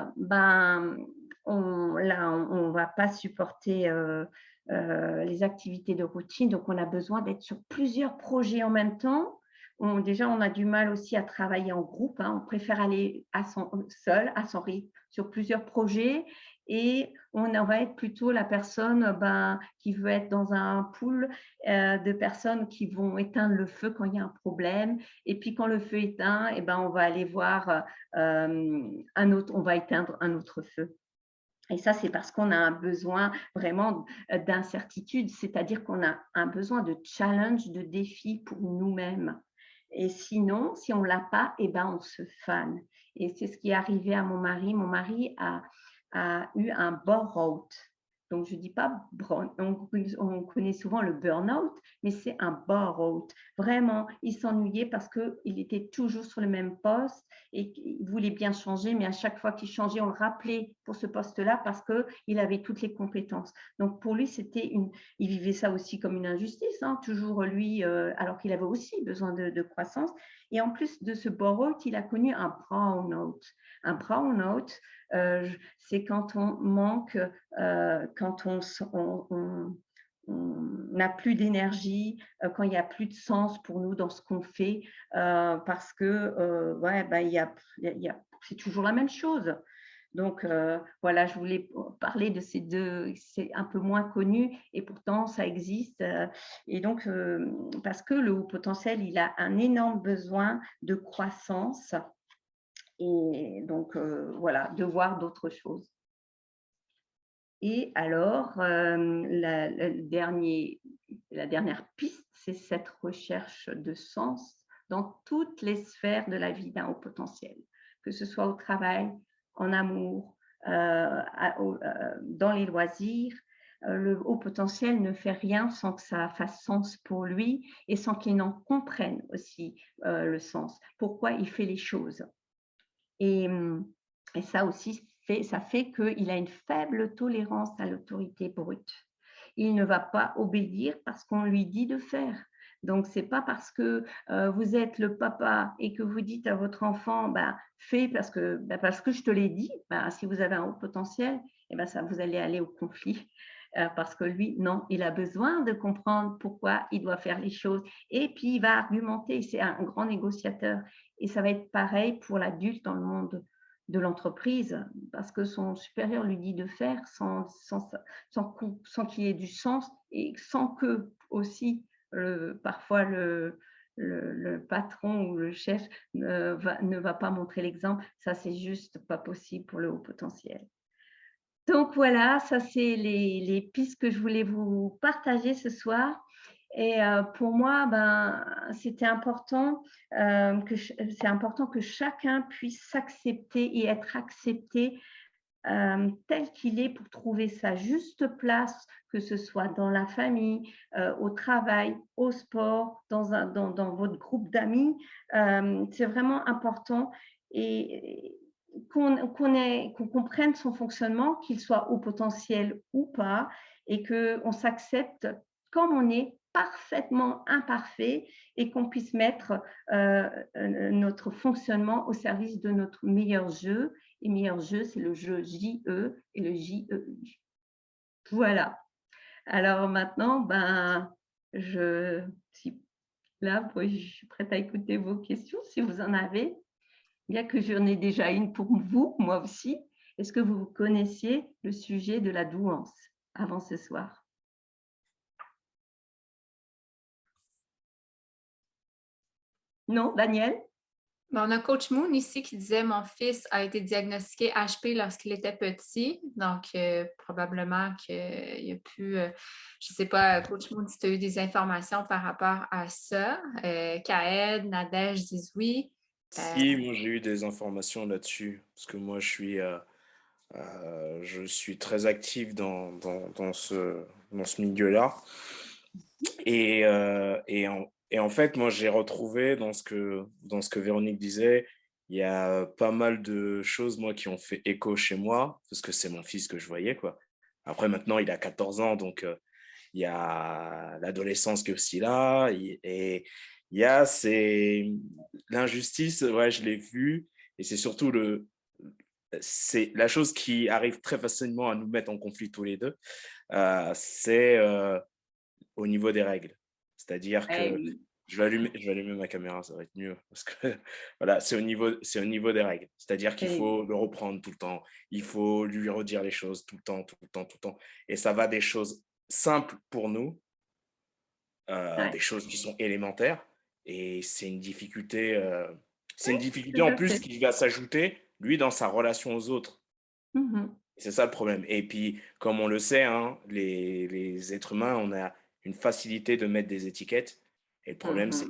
on ne va pas supporter les activités de routine, donc on a besoin d'être sur plusieurs projets en même temps. Déjà, on a du mal aussi à travailler en groupe, on préfère aller seul, à son rythme, sur plusieurs projets, et on va être plutôt la personne qui veut être dans un pool de personnes qui vont éteindre le feu quand il y a un problème, et puis quand le feu est éteint, on va aller voir on va éteindre un autre feu. Et ça, c'est parce qu'on a un besoin vraiment d'incertitude, c'est-à-dire qu'on a un besoin de challenge, de défi pour nous-mêmes. Et sinon, si on ne l'a pas, on se fane. Et c'est ce qui est arrivé à mon mari. Mon mari a eu un burn-out. Donc, je ne dis pas on connaît souvent le burn-out, mais c'est un burn-out. Vraiment, il s'ennuyait parce qu'il était toujours sur le même poste et qu'il voulait bien changer, mais à chaque fois qu'il changeait, on le rappelait pour ce poste-là parce qu'il avait toutes les compétences. Donc, pour lui, il vivait ça aussi comme une injustice, toujours lui, alors qu'il avait aussi besoin de croissance. Et en plus de ce burn-out, il a connu un brown-out. Un brown-out, c'est quand on manque, quand on n'a plus d'énergie, quand il n'y a plus de sens pour nous dans ce qu'on fait, parce que c'est toujours la même chose. Donc voilà, je voulais parler de ces deux, c'est un peu moins connu et pourtant ça existe. Et donc, parce que le haut potentiel, il a un énorme besoin de croissance et donc voilà, de voir d'autres choses. Et alors, la dernière piste, c'est cette recherche de sens dans toutes les sphères de la vie d'un haut potentiel, que ce soit au travail, en amour, dans les loisirs. le haut potentiel ne fait rien sans que ça fasse sens pour lui et sans qu'il en comprenne aussi le sens. Pourquoi il fait les choses. Et, et ça aussi, ça fait qu'il a une faible tolérance à l'autorité brute. Il ne va pas obéir parce qu'on lui dit de faire. Donc, ce n'est pas parce que vous êtes le papa et que vous dites à votre enfant, fais parce que je te l'ai dit, si vous avez un haut potentiel, ça, vous allez aller au conflit. Parce que lui, non, il a besoin de comprendre pourquoi il doit faire les choses. Et puis, il va argumenter, c'est un grand négociateur. Et ça va être pareil pour l'adulte dans le monde de l'entreprise, parce que son supérieur lui dit de faire sans qu'il y ait du sens et sans que aussi parfois le patron ou le chef ne va pas montrer l'exemple. Ça, c'est juste pas possible pour le haut potentiel. Donc voilà, ça c'est les pistes que je voulais vous partager ce soir. Et pour moi, c'était important, c'est important que chacun puisse s'accepter et être accepté tel qu'il est pour trouver sa juste place, que ce soit dans la famille, au travail, au sport, dans votre groupe d'amis. C'est vraiment important et qu'on comprenne son fonctionnement, qu'il soit au potentiel ou pas, et qu'on s'accepte comme on est, parfaitement imparfait, et qu'on puisse mettre notre fonctionnement au service de notre meilleur jeu. Et meilleur jeu, c'est le jeu JE et le JEU. Voilà. Alors maintenant, je suis là, je suis prête à écouter vos questions si vous en avez. Bien que j'en ai déjà une pour vous, moi aussi. Est-ce que vous connaissiez le sujet de la douance avant ce soir? Non, Daniel? On a Coach Moon ici qui disait « Mon fils a été diagnostiqué HP lorsqu'il était petit. » Donc, probablement qu'il y a pu, je ne sais pas, Coach Moon, si tu as eu des informations par rapport à ça. Kaed, Nadège disent oui. Si, moi j'ai eu des informations là-dessus, parce que moi je suis très actif dans ce milieu-là. Et en fait, moi j'ai retrouvé dans ce que Véronique disait, il y a pas mal de choses moi qui ont fait écho chez moi, parce que c'est mon fils que je voyais, quoi. Après, maintenant, il a 14 ans, donc il y a l'adolescence qui est aussi là, et il y a l'injustice, ouais, je l'ai vu, et c'est surtout c'est la chose qui arrive très facilement à nous mettre en conflit tous les deux, c'est au niveau des règles. C'est-à-dire que je vais allumer ma caméra, ça va être mieux, parce que voilà, c'est au niveau des règles. C'est-à-dire qu'il faut le reprendre tout le temps, il faut lui redire les choses tout le temps, tout le temps, tout le temps. Et ça va des choses simples pour nous, des choses qui sont élémentaires, et c'est une difficulté en plus qui va s'ajouter, lui, dans sa relation aux autres. C'est ça le problème. Et puis, comme on le sait, hein, les êtres humains, on a une facilité de mettre des étiquettes. Et le problème, c'est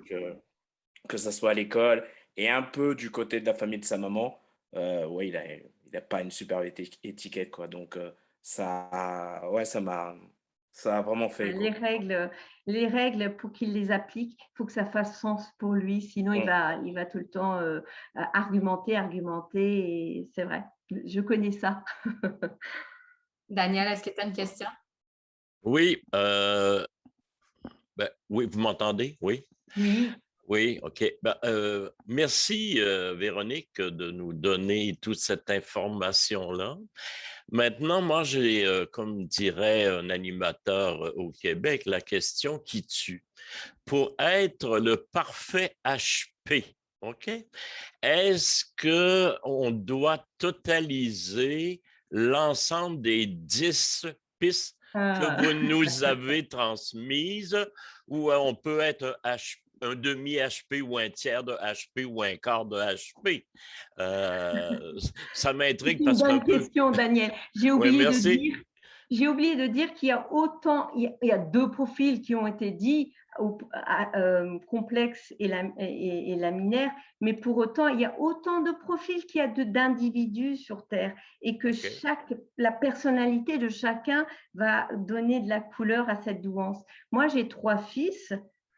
que ça soit à l'école et un peu du côté de la famille de sa maman, ouais, il a pas une super étiquette, quoi. Donc, ça a vraiment fait écho. Les règles, pour qu'il les applique, il faut que ça fasse sens pour lui. Sinon, il va tout le temps argumenter. Et c'est vrai, je connais ça. Daniel, est-ce que tu as une question? Oui. Oui, vous m'entendez? Oui? Oui. Oui, OK. Merci, Véronique, de nous donner toute cette information-là. Maintenant, moi, j'ai, comme dirait un animateur au Québec, la question qui tue. Pour être le parfait HP, OK? Est-ce qu'on doit totaliser l'ensemble des 10 pistes que vous nous avez transmises, ou on peut être un demi-HP ou un tiers de HP ou un quart de HP? Ça m'intrigue parce que... C'est une bonne question, Daniel. J'ai oublié de dire J'ai oublié de dire qu'il y a 2 profils qui ont été dits complexe et laminaire, mais pour autant, il y a autant de profils qu'il y a d'individus sur Terre et que la personnalité de chacun va donner de la couleur à cette douance. Moi, j'ai 3 fils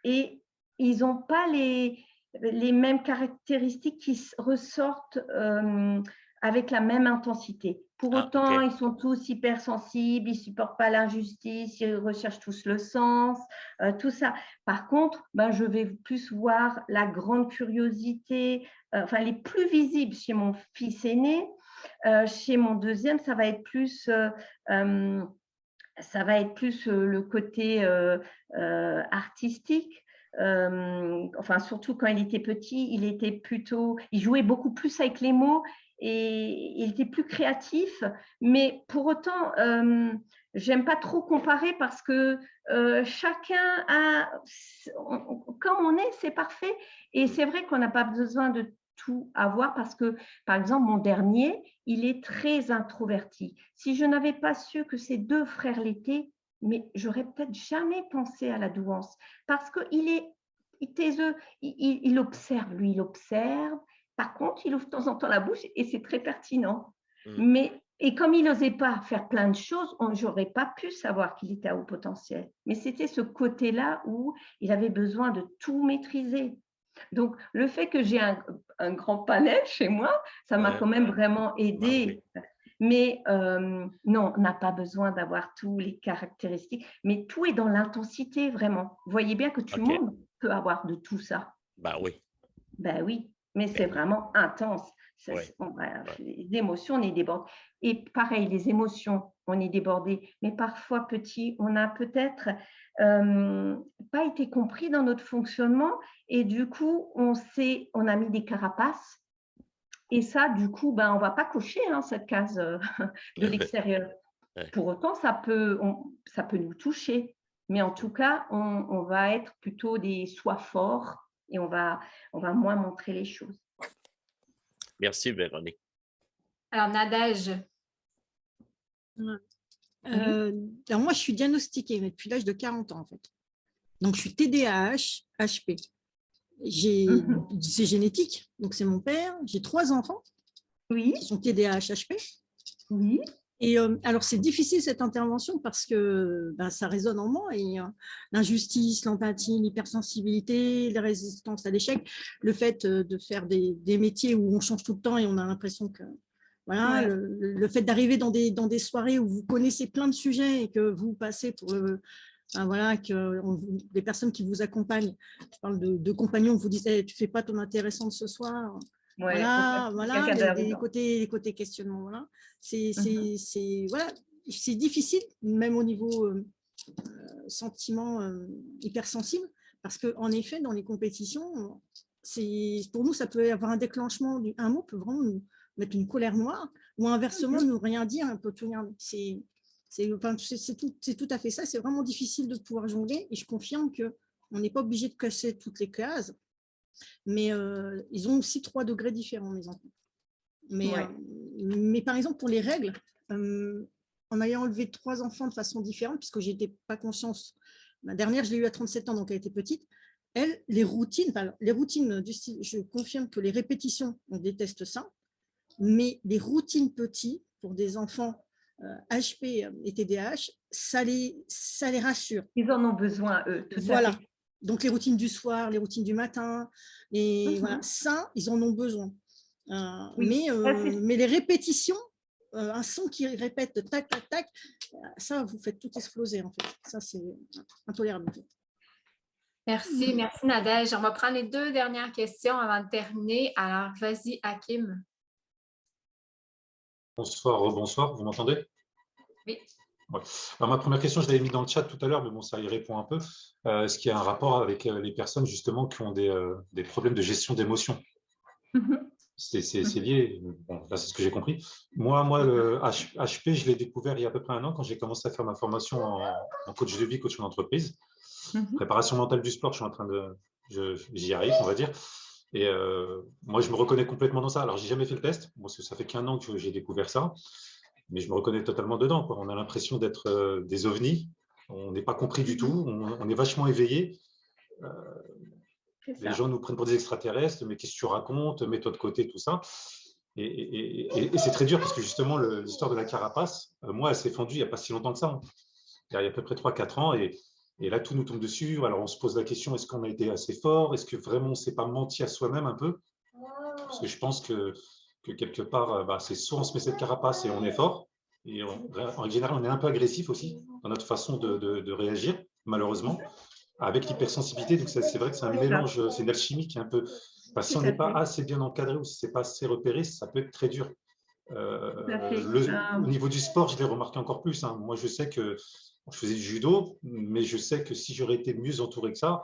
et ils n'ont pas les mêmes caractéristiques qui ressortent avec la même intensité. Pour autant, ils sont tous hypersensibles, ils ne supportent pas l'injustice, ils recherchent tous le sens, tout ça. Par contre, je vais plus voir la grande curiosité, enfin les plus visibles chez mon fils aîné. Chez mon deuxième, ça va être plus le côté artistique. Enfin, surtout quand il était petit, il jouait beaucoup plus avec les mots et il était plus créatif. Mais pour autant, j'aime pas trop comparer parce que chacun comme on est, c'est parfait. Et c'est vrai qu'on n'a pas besoin de tout avoir parce que, par exemple, mon dernier, il est très introverti. Si je n'avais pas su que ses 2 frères l'étaient, mais j'aurais peut-être jamais pensé à la douance parce qu'il est taiseux, il observe, lui, il observe. Par contre, il ouvre de temps en temps la bouche et c'est très pertinent. Et comme il n'osait pas faire plein de choses, je n'aurais pas pu savoir qu'il était à haut potentiel. Mais c'était ce côté-là où il avait besoin de tout maîtriser. Donc, le fait que j'ai un grand panel chez moi, ça m'a quand même vraiment aidé. Mais non, on n'a pas besoin d'avoir toutes les caractéristiques, mais tout est dans l'intensité, vraiment. Vous voyez bien que tout le monde peut avoir de tout ça. Oui. Oui, mais c'est vraiment intense. Les émotions, on est débordé. Et pareil, les émotions, on est débordé. Mais parfois, petit, on a peut-être pas été compris dans notre fonctionnement et du coup, on a mis des carapaces. Et ça, du coup, on ne va pas cocher cette case de l'extérieur. Pour autant, ça peut nous toucher. Mais en tout cas, on va être plutôt des soi forts et on va moins montrer les choses. Merci, Véronique. Alors, Nadège. Alors moi, je suis diagnostiquée depuis l'âge de 40 ans, en fait. Donc, je suis TDAH, HP. C'est génétique, donc c'est mon père. J'ai 3 enfants qui sont TDAH, HP. Oui. Et alors, c'est difficile cette intervention parce que ça résonne en moi. Et l'injustice, l'empathie, l'hypersensibilité, la résistance à l'échec, le fait de faire des métiers où on change tout le temps et on a l'impression que… Voilà, le fait d'arriver dans des soirées où vous connaissez plein de sujets et que vous passez pour les personnes qui vous accompagnent, je parle de compagnons, vous disent tu ne fais pas ton intéressante ce soir. Les côtés questionnement. Voilà. C'est difficile, même au niveau sentiment hypersensible, parce qu'en effet, dans les compétitions, pour nous, ça peut avoir un déclenchement, un mot peut vraiment nous mettre une colère noire, ou inversement, ne rien dire, un peu tout rien. C'est tout à fait ça, c'est vraiment difficile de pouvoir jongler, et je confirme qu'on n'est pas obligé de casser toutes les cases, mais ils ont aussi 3 degrés différents, mes enfants. Mais par exemple, pour les règles, en ayant enlevé 3 enfants de façon différente, puisque je n'étais pas consciente, ma dernière, je l'ai eue à 37 ans, donc elle était petite, elle, les routines du style, je confirme que les répétitions, on déteste ça, mais les routines petits, pour des enfants HP et TDAH, ça les rassure. Ils en ont besoin, eux. Voilà. Donc, les routines du soir, les routines du matin, et voilà, ça, ils en ont besoin. Mais les répétitions, un son qui répète tac, tac, tac, ça, vous faites tout exploser, en fait. Ça, c'est intolérable, en fait. Merci Nadège. On va prendre les 2 dernières questions avant de terminer. Alors, vas-y, Hakim. Bonsoir, vous m'entendez? Oui. Ouais. Alors, ma première question, je l'avais mis dans le chat tout à l'heure, mais bon, ça y répond un peu. Est-ce qu'il y a un rapport avec les personnes justement qui ont des problèmes de gestion d'émotions? C'est lié, bon, là c'est ce que j'ai compris. Moi, le HP, je l'ai découvert il y a à peu près 1 an quand j'ai commencé à faire ma formation en coach de vie, coach en entreprise. Préparation mentale du sport, j'y arrive, on va dire. Et moi, je me reconnais complètement dans ça. Alors, j'ai jamais fait le test, parce que ça fait qu'1 an que j'ai découvert ça, mais je me reconnais totalement dedans, quoi. On a l'impression d'être des ovnis, on n'est pas compris du tout, on est vachement éveillé, Les gens nous prennent pour des extraterrestres, mais qu'est-ce que tu racontes, mets-toi de côté, tout ça. Et c'est très dur parce que justement, l'histoire de la carapace, moi, elle s'est fendue il n'y a pas si longtemps que ça. Hein. Il y a à peu près 3-4 ans. Et là, tout nous tombe dessus. Alors, on se pose la question, est-ce qu'on a été assez fort? Est-ce que vraiment, on ne s'est pas menti à soi-même un peu? Parce que je pense que quelque part, c'est soit on se met cette carapace et on est fort. Et en général, on est un peu agressif aussi dans notre façon de réagir, malheureusement, avec l'hypersensibilité. Donc, c'est vrai que c'est un mélange, c'est une alchimie qui est un peu… Enfin, si on n'est pas assez bien encadré ou si ce n'est pas assez repéré, ça peut être très dur. Au niveau du sport, je l'ai remarqué encore plus. Hein. Moi, je sais que je faisais du judo, mais je sais que si j'aurais été mieux entouré que ça,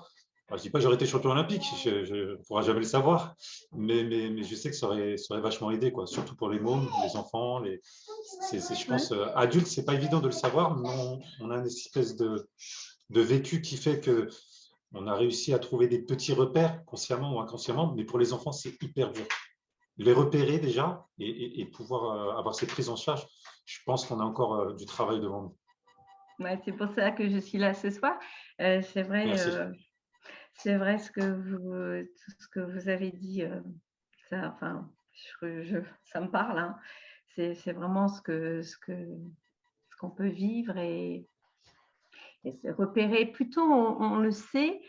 je ne dis pas que j'aurais été champion olympique, je ne pourrai jamais le savoir, mais je sais que ça aurait vachement aidé, quoi. Surtout pour les mômes, les enfants. Je pense, adultes, ce n'est pas évident de le savoir, mais on a une espèce de vécu qui fait que on a réussi à trouver des petits repères, consciemment ou inconsciemment, mais pour les enfants, c'est hyper dur. Les repérer déjà et pouvoir avoir ces prises en charge, je pense qu'on a encore du travail devant nous. Ouais, c'est pour ça que je suis là ce soir. C'est vrai tout ce que vous avez dit. Ça me parle. Hein. C'est vraiment ce qu'on peut vivre et se repérer. Plutôt on le sait,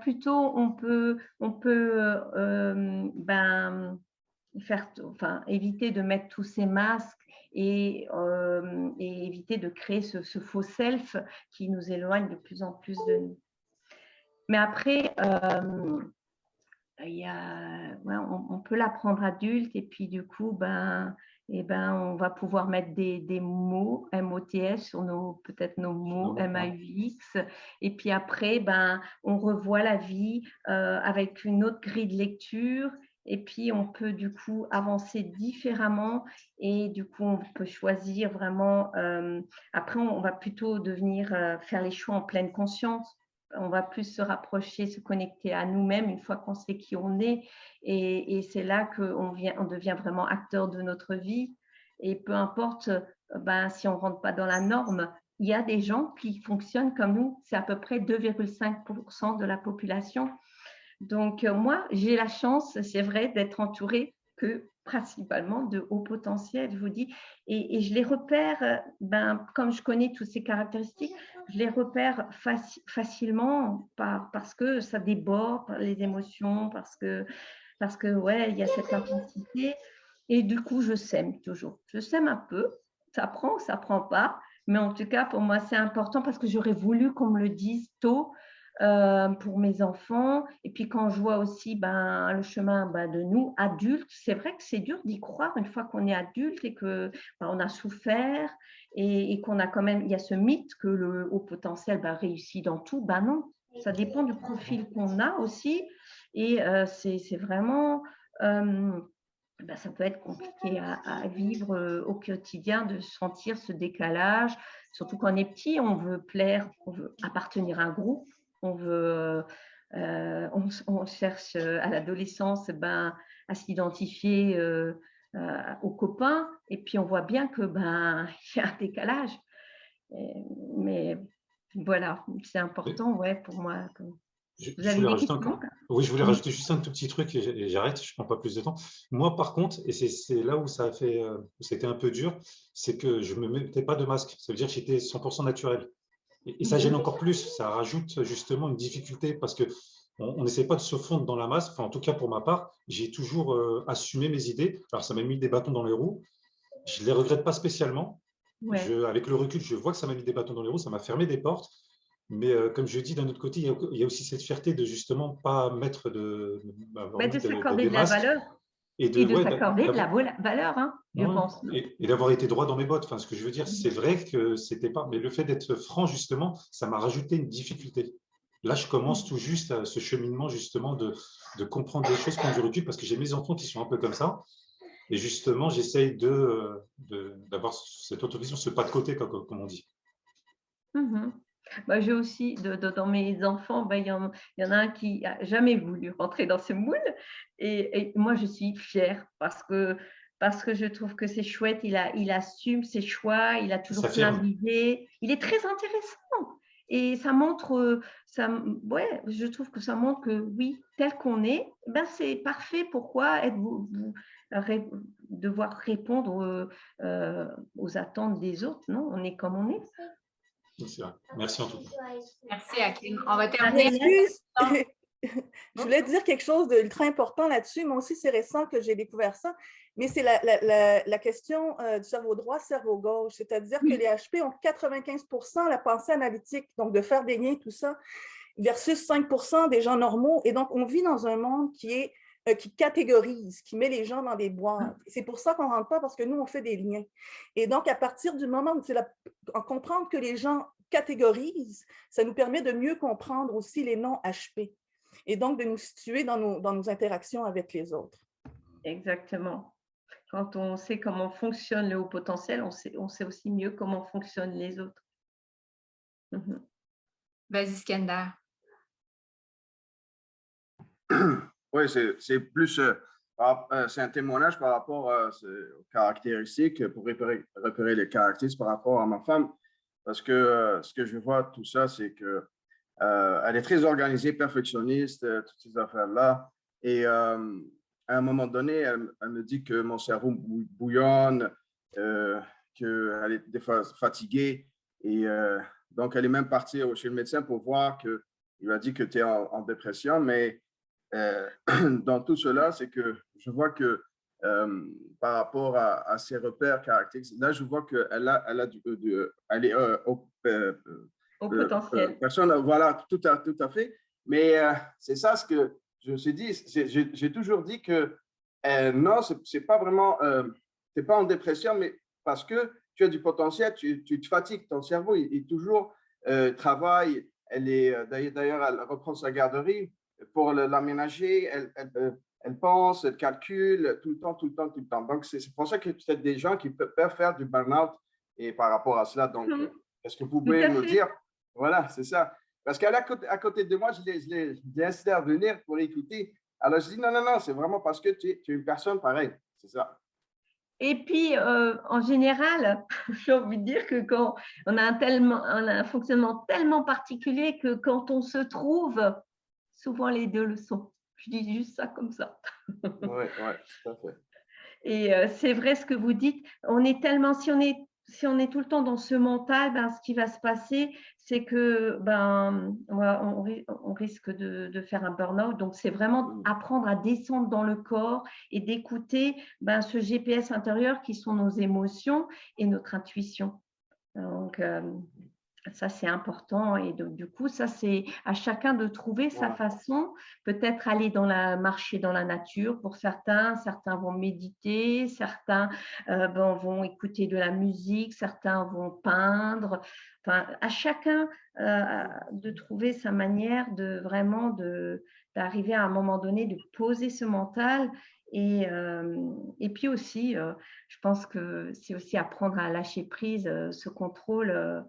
plutôt on peut éviter de mettre tous ces masques et éviter de créer ce faux self qui nous éloigne de plus en plus de nous. Mais après, on peut l'apprendre adulte et puis du coup, on va pouvoir mettre des mots MOTS sur peut-être nos mots MAUX. Et puis après, on revoit la vie avec une autre grille de lecture. Et puis, on peut du coup avancer différemment et du coup, on peut choisir vraiment. Après, on va plutôt faire les choix en pleine conscience. On va plus se rapprocher, se connecter à nous-mêmes une fois qu'on sait qui on est. Et c'est là qu'on devient vraiment acteur de notre vie. Et peu importe si on ne rentre pas dans la norme, il y a des gens qui fonctionnent comme nous. C'est à peu près 2,5% de la population. Donc, moi, j'ai la chance, c'est vrai, d'être entourée principalement de hauts potentiels, je vous dis. Et je les repère, comme je connais toutes ces caractéristiques, je les repère facilement parce que ça déborde les émotions, parce que il y a cette intensité. Et du coup, je sème toujours. Je sème un peu. Ça prend ou ça ne prend pas. Mais en tout cas, pour moi, c'est important parce que j'aurais voulu qu'on me le dise tôt. Pour mes enfants. Et puis quand je vois aussi le chemin de nous, adultes, c'est vrai que c'est dur d'y croire une fois qu'on est adulte et qu'on a souffert et qu'on a quand même, il y a ce mythe que le haut potentiel réussit dans tout. Non, ça dépend du profil qu'on a aussi. Et c'est vraiment… ça peut être compliqué à vivre au quotidien, de sentir ce décalage. Surtout quand on est petit, on veut plaire, on veut appartenir à un groupe. On cherche à l'adolescence à s'identifier aux copains et puis on voit bien que il y a un décalage. Mais voilà, c'est important pour moi. Je voulais rajouter juste un tout petit truc et j'arrête, je ne prends pas plus de temps. Moi, par contre, et c'est là où c'était un peu dur, c'est que je ne me mettais pas de masque. Ça veut dire que j'étais 100% naturel. Et ça gêne encore plus, ça rajoute justement une difficulté parce qu'on n'essaie pas de se fondre dans la masse. Enfin, en tout cas, pour ma part, j'ai toujours assumé mes idées. Alors, ça m'a mis des bâtons dans les roues. Je ne les regrette pas spécialement. Ouais. Avec le recul, je vois que ça m'a mis des bâtons dans les roues, ça m'a fermé des portes. Mais comme je dis, d'un autre côté, il y a aussi cette fierté de justement pas mettre de s'accorder de la valeur. Et de s'accorder de la valeur, hein, je pense. Et d'avoir été droit dans mes bottes. Enfin, ce que je veux dire, c'est vrai que c'était pas… Mais le fait d'être franc, justement, ça m'a rajouté une difficulté. Là, je commence tout juste à ce cheminement, justement, de comprendre des choses, prendre du recul, parce que j'ai mes enfants qui sont un peu comme ça. Et justement, j'essaye d'avoir cette autovision, ce pas de côté, comme on dit. J'ai aussi, dans mes enfants, il y en a un qui n'a jamais voulu rentrer dans ce moule. Et moi, je suis fière parce que je trouve que c'est chouette. Il assume ses choix, il a toujours plein d'idées. Il est très intéressant. Et ça montre, je trouve que ça montre que oui, tel qu'on est, ben c'est parfait. Pourquoi devoir répondre aux attentes des autres? Non, on est comme on est. C'est vrai. Merci en tout cas. Merci, Hakim. On va terminer. Excuse. Je voulais dire quelque chose d'ultra important là-dessus. Moi aussi, c'est récent que j'ai découvert ça. Mais c'est la question du cerveau droit, cerveau gauche. C'est-à-dire que les HP ont 95% la pensée analytique, donc de faire des liens, tout ça, versus 5% des gens normaux. Et donc, on vit dans un monde qui catégorise, qui met les gens dans des boîtes. C'est pour ça qu'on ne rentre pas, parce que nous, on fait des liens. Et donc, à partir du moment où comprendre que les gens catégorisent, ça nous permet de mieux comprendre aussi les non-HP. Et donc, de nous situer dans nos interactions avec les autres. Exactement. Quand on sait comment fonctionne le haut potentiel, on sait aussi mieux comment fonctionnent les autres. Vas-y, Skender. Oui, c'est plus c'est un témoignage par rapport aux caractéristiques, pour repérer les caractéristiques par rapport à ma femme. Parce que ce que je vois, tout ça, c'est que elle est très organisée, perfectionniste, toutes ces affaires-là. Et à un moment donné, elle me dit que mon cerveau bouillonne, qu'elle est des fois fatiguée. Et donc, elle est même partie chez le médecin pour voir qu'il lui a dit que tu es en dépression. Mais dans tout cela, c'est que je vois que par rapport à ses repères caractéristiques, là, je vois qu'elle est au potentiel. Personne, voilà, tout à fait. Mais c'est ça ce que je me suis dit. J'ai toujours dit que non, c'est pas vraiment, tu n'es pas en dépression, mais parce que tu as du potentiel, tu te fatigues. Ton cerveau, il toujours travaille. D'ailleurs, elle reprend sa garderie pour l'aménager. Elle pense, elle calcule tout le temps. Donc, c'est pour ça que peut-être des gens qui peuvent faire du burn-out et par rapport à cela. Donc, est-ce que vous pouvez nous dire? Voilà, c'est ça. Parce qu'elle est à côté de moi, je l'ai incité à venir pour écouter. Alors, je dis non, c'est vraiment parce que tu es une personne pareille. C'est ça. Et puis, en général, j'ai envie de dire que quand on a un fonctionnement tellement particulier que quand on se trouve, souvent les deux le sont. Je dis juste ça comme ça. Oui, tout à fait. Et c'est vrai ce que vous dites. On est tellement, si on est tout le temps dans ce mental, ce qui va se passer, c'est que on risque de faire un burn-out. Donc, c'est vraiment apprendre à descendre dans le corps et d'écouter ce GPS intérieur qui sont nos émotions et notre intuition. Donc, ça, c'est important. Et donc, du coup, ça, c'est à chacun de trouver sa façon. Peut-être aller marcher dans la nature pour certains. Certains vont méditer, certains vont écouter de la musique, certains vont peindre. Enfin, à chacun de trouver sa manière d'arriver à un moment donné, de poser ce mental. Et puis aussi, je pense que c'est aussi apprendre à lâcher prise, ce contrôle.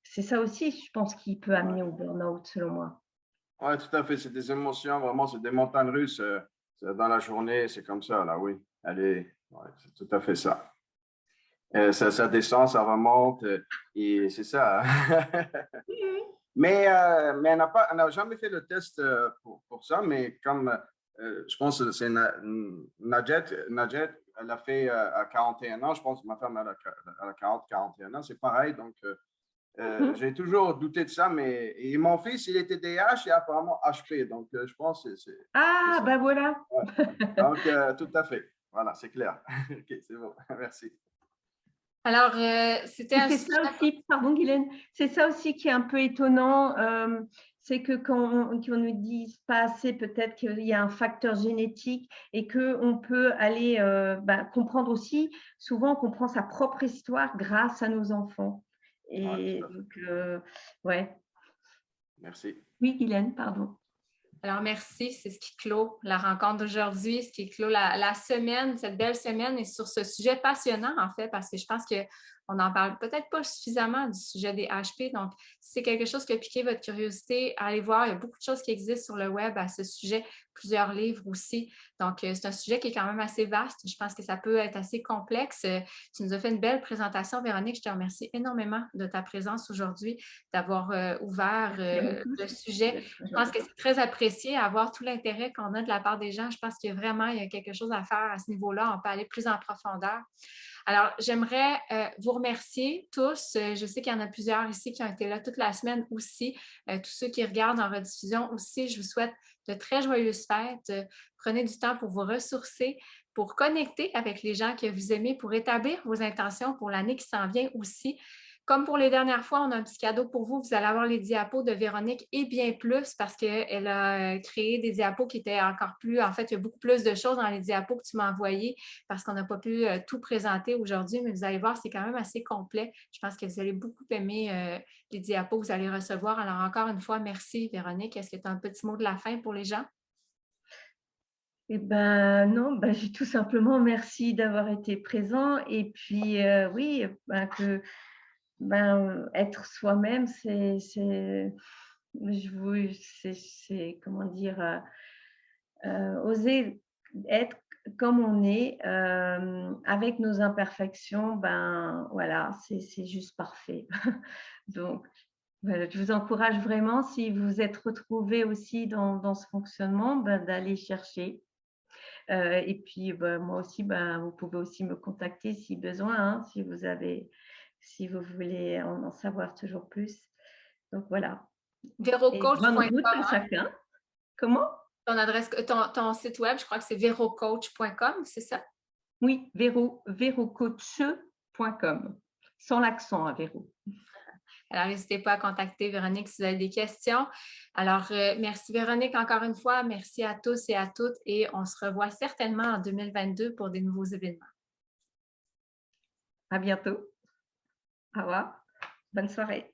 C'est ça aussi, je pense, qui peut amener au burn-out, selon moi. Oui, tout à fait. C'est des émotions, vraiment, c'est des montagnes russes. Dans la journée, c'est comme ça, là, oui. C'est tout à fait ça. Ça descend, ça remonte, et c'est ça. Mais elle n'a jamais fait le test pour ça, mais comme je pense que c'est Najet, elle l'a fait à 41 ans. Je pense que ma femme, elle a 41 ans. C'est pareil, donc... j'ai toujours douté de ça, et mon fils, il était DH et apparemment HP, donc je pense que c'est... Ah, ben voilà. Ouais. Donc, tout à fait. Voilà, c'est clair. OK, c'est bon. Merci. Alors, c'était c'est ça aussi, pardon Guylaine, c'est ça aussi qui est un peu étonnant, c'est que quand on ne dit pas assez, peut-être qu'il y a un facteur génétique et qu'on peut aller comprendre aussi, souvent on comprend sa propre histoire grâce à nos enfants. Et donc, ouais. Merci. Oui, Guylaine, pardon. Alors, merci. C'est ce qui clôt la rencontre d'aujourd'hui, ce qui clôt la semaine, cette belle semaine, et sur ce sujet passionnant, en fait, parce que je pense on n'en parle peut-être pas suffisamment du sujet des HP. Donc, si c'est quelque chose qui a piqué votre curiosité, allez voir. Il y a beaucoup de choses qui existent sur le web à ce sujet, plusieurs livres aussi. Donc, c'est un sujet qui est quand même assez vaste. Je pense que ça peut être assez complexe. Tu nous as fait une belle présentation, Véronique. Je te remercie énormément de ta présence aujourd'hui, d'avoir ouvert le sujet. Je pense que c'est très apprécié à voir tout l'intérêt qu'on a de la part des gens. Je pense qu'il y a quelque chose à faire à ce niveau-là. On peut aller plus en profondeur. Alors, j'aimerais vous remercier tous. Je sais qu'il y en a plusieurs ici qui ont été là toute la semaine aussi. Tous ceux qui regardent en rediffusion aussi, je vous souhaite de très joyeuses fêtes. Prenez du temps pour vous ressourcer, pour connecter avec les gens que vous aimez, pour établir vos intentions pour l'année qui s'en vient aussi. Comme pour les dernières fois, on a un petit cadeau pour vous. Vous allez avoir les diapos de Véronique et bien plus parce qu'elle a créé des diapos qui étaient encore plus... En fait, il y a beaucoup plus de choses dans les diapos que tu m'as envoyées parce qu'on n'a pas pu tout présenter aujourd'hui, mais vous allez voir, c'est quand même assez complet. Je pense que vous allez beaucoup aimer les diapos que vous allez recevoir. Alors, encore une fois, merci Véronique. Est-ce que tu as un petit mot de la fin pour les gens? Eh ben non, j'ai tout simplement merci d'avoir été présent et puis oui, être soi-même, c'est comment dire, oser être comme on est, avec nos imperfections, voilà, c'est juste parfait. Donc, voilà, je vous encourage vraiment, si vous êtes retrouvés aussi dans ce fonctionnement, d'aller chercher. Et puis, moi aussi, vous pouvez aussi me contacter si besoin, hein, si vous voulez en savoir toujours plus. Donc, voilà. Verocoach.com. Bonne route à chacun. Comment? Ton site web, je crois que c'est verocoach.com, c'est ça? Oui, verocoach.com, sans l'accent à Véro. Alors, n'hésitez pas à contacter Véronique si vous avez des questions. Alors, merci Véronique encore une fois. Merci à tous et à toutes et on se revoit certainement en 2022 pour des nouveaux événements. À bientôt. Au revoir. Bonne soirée.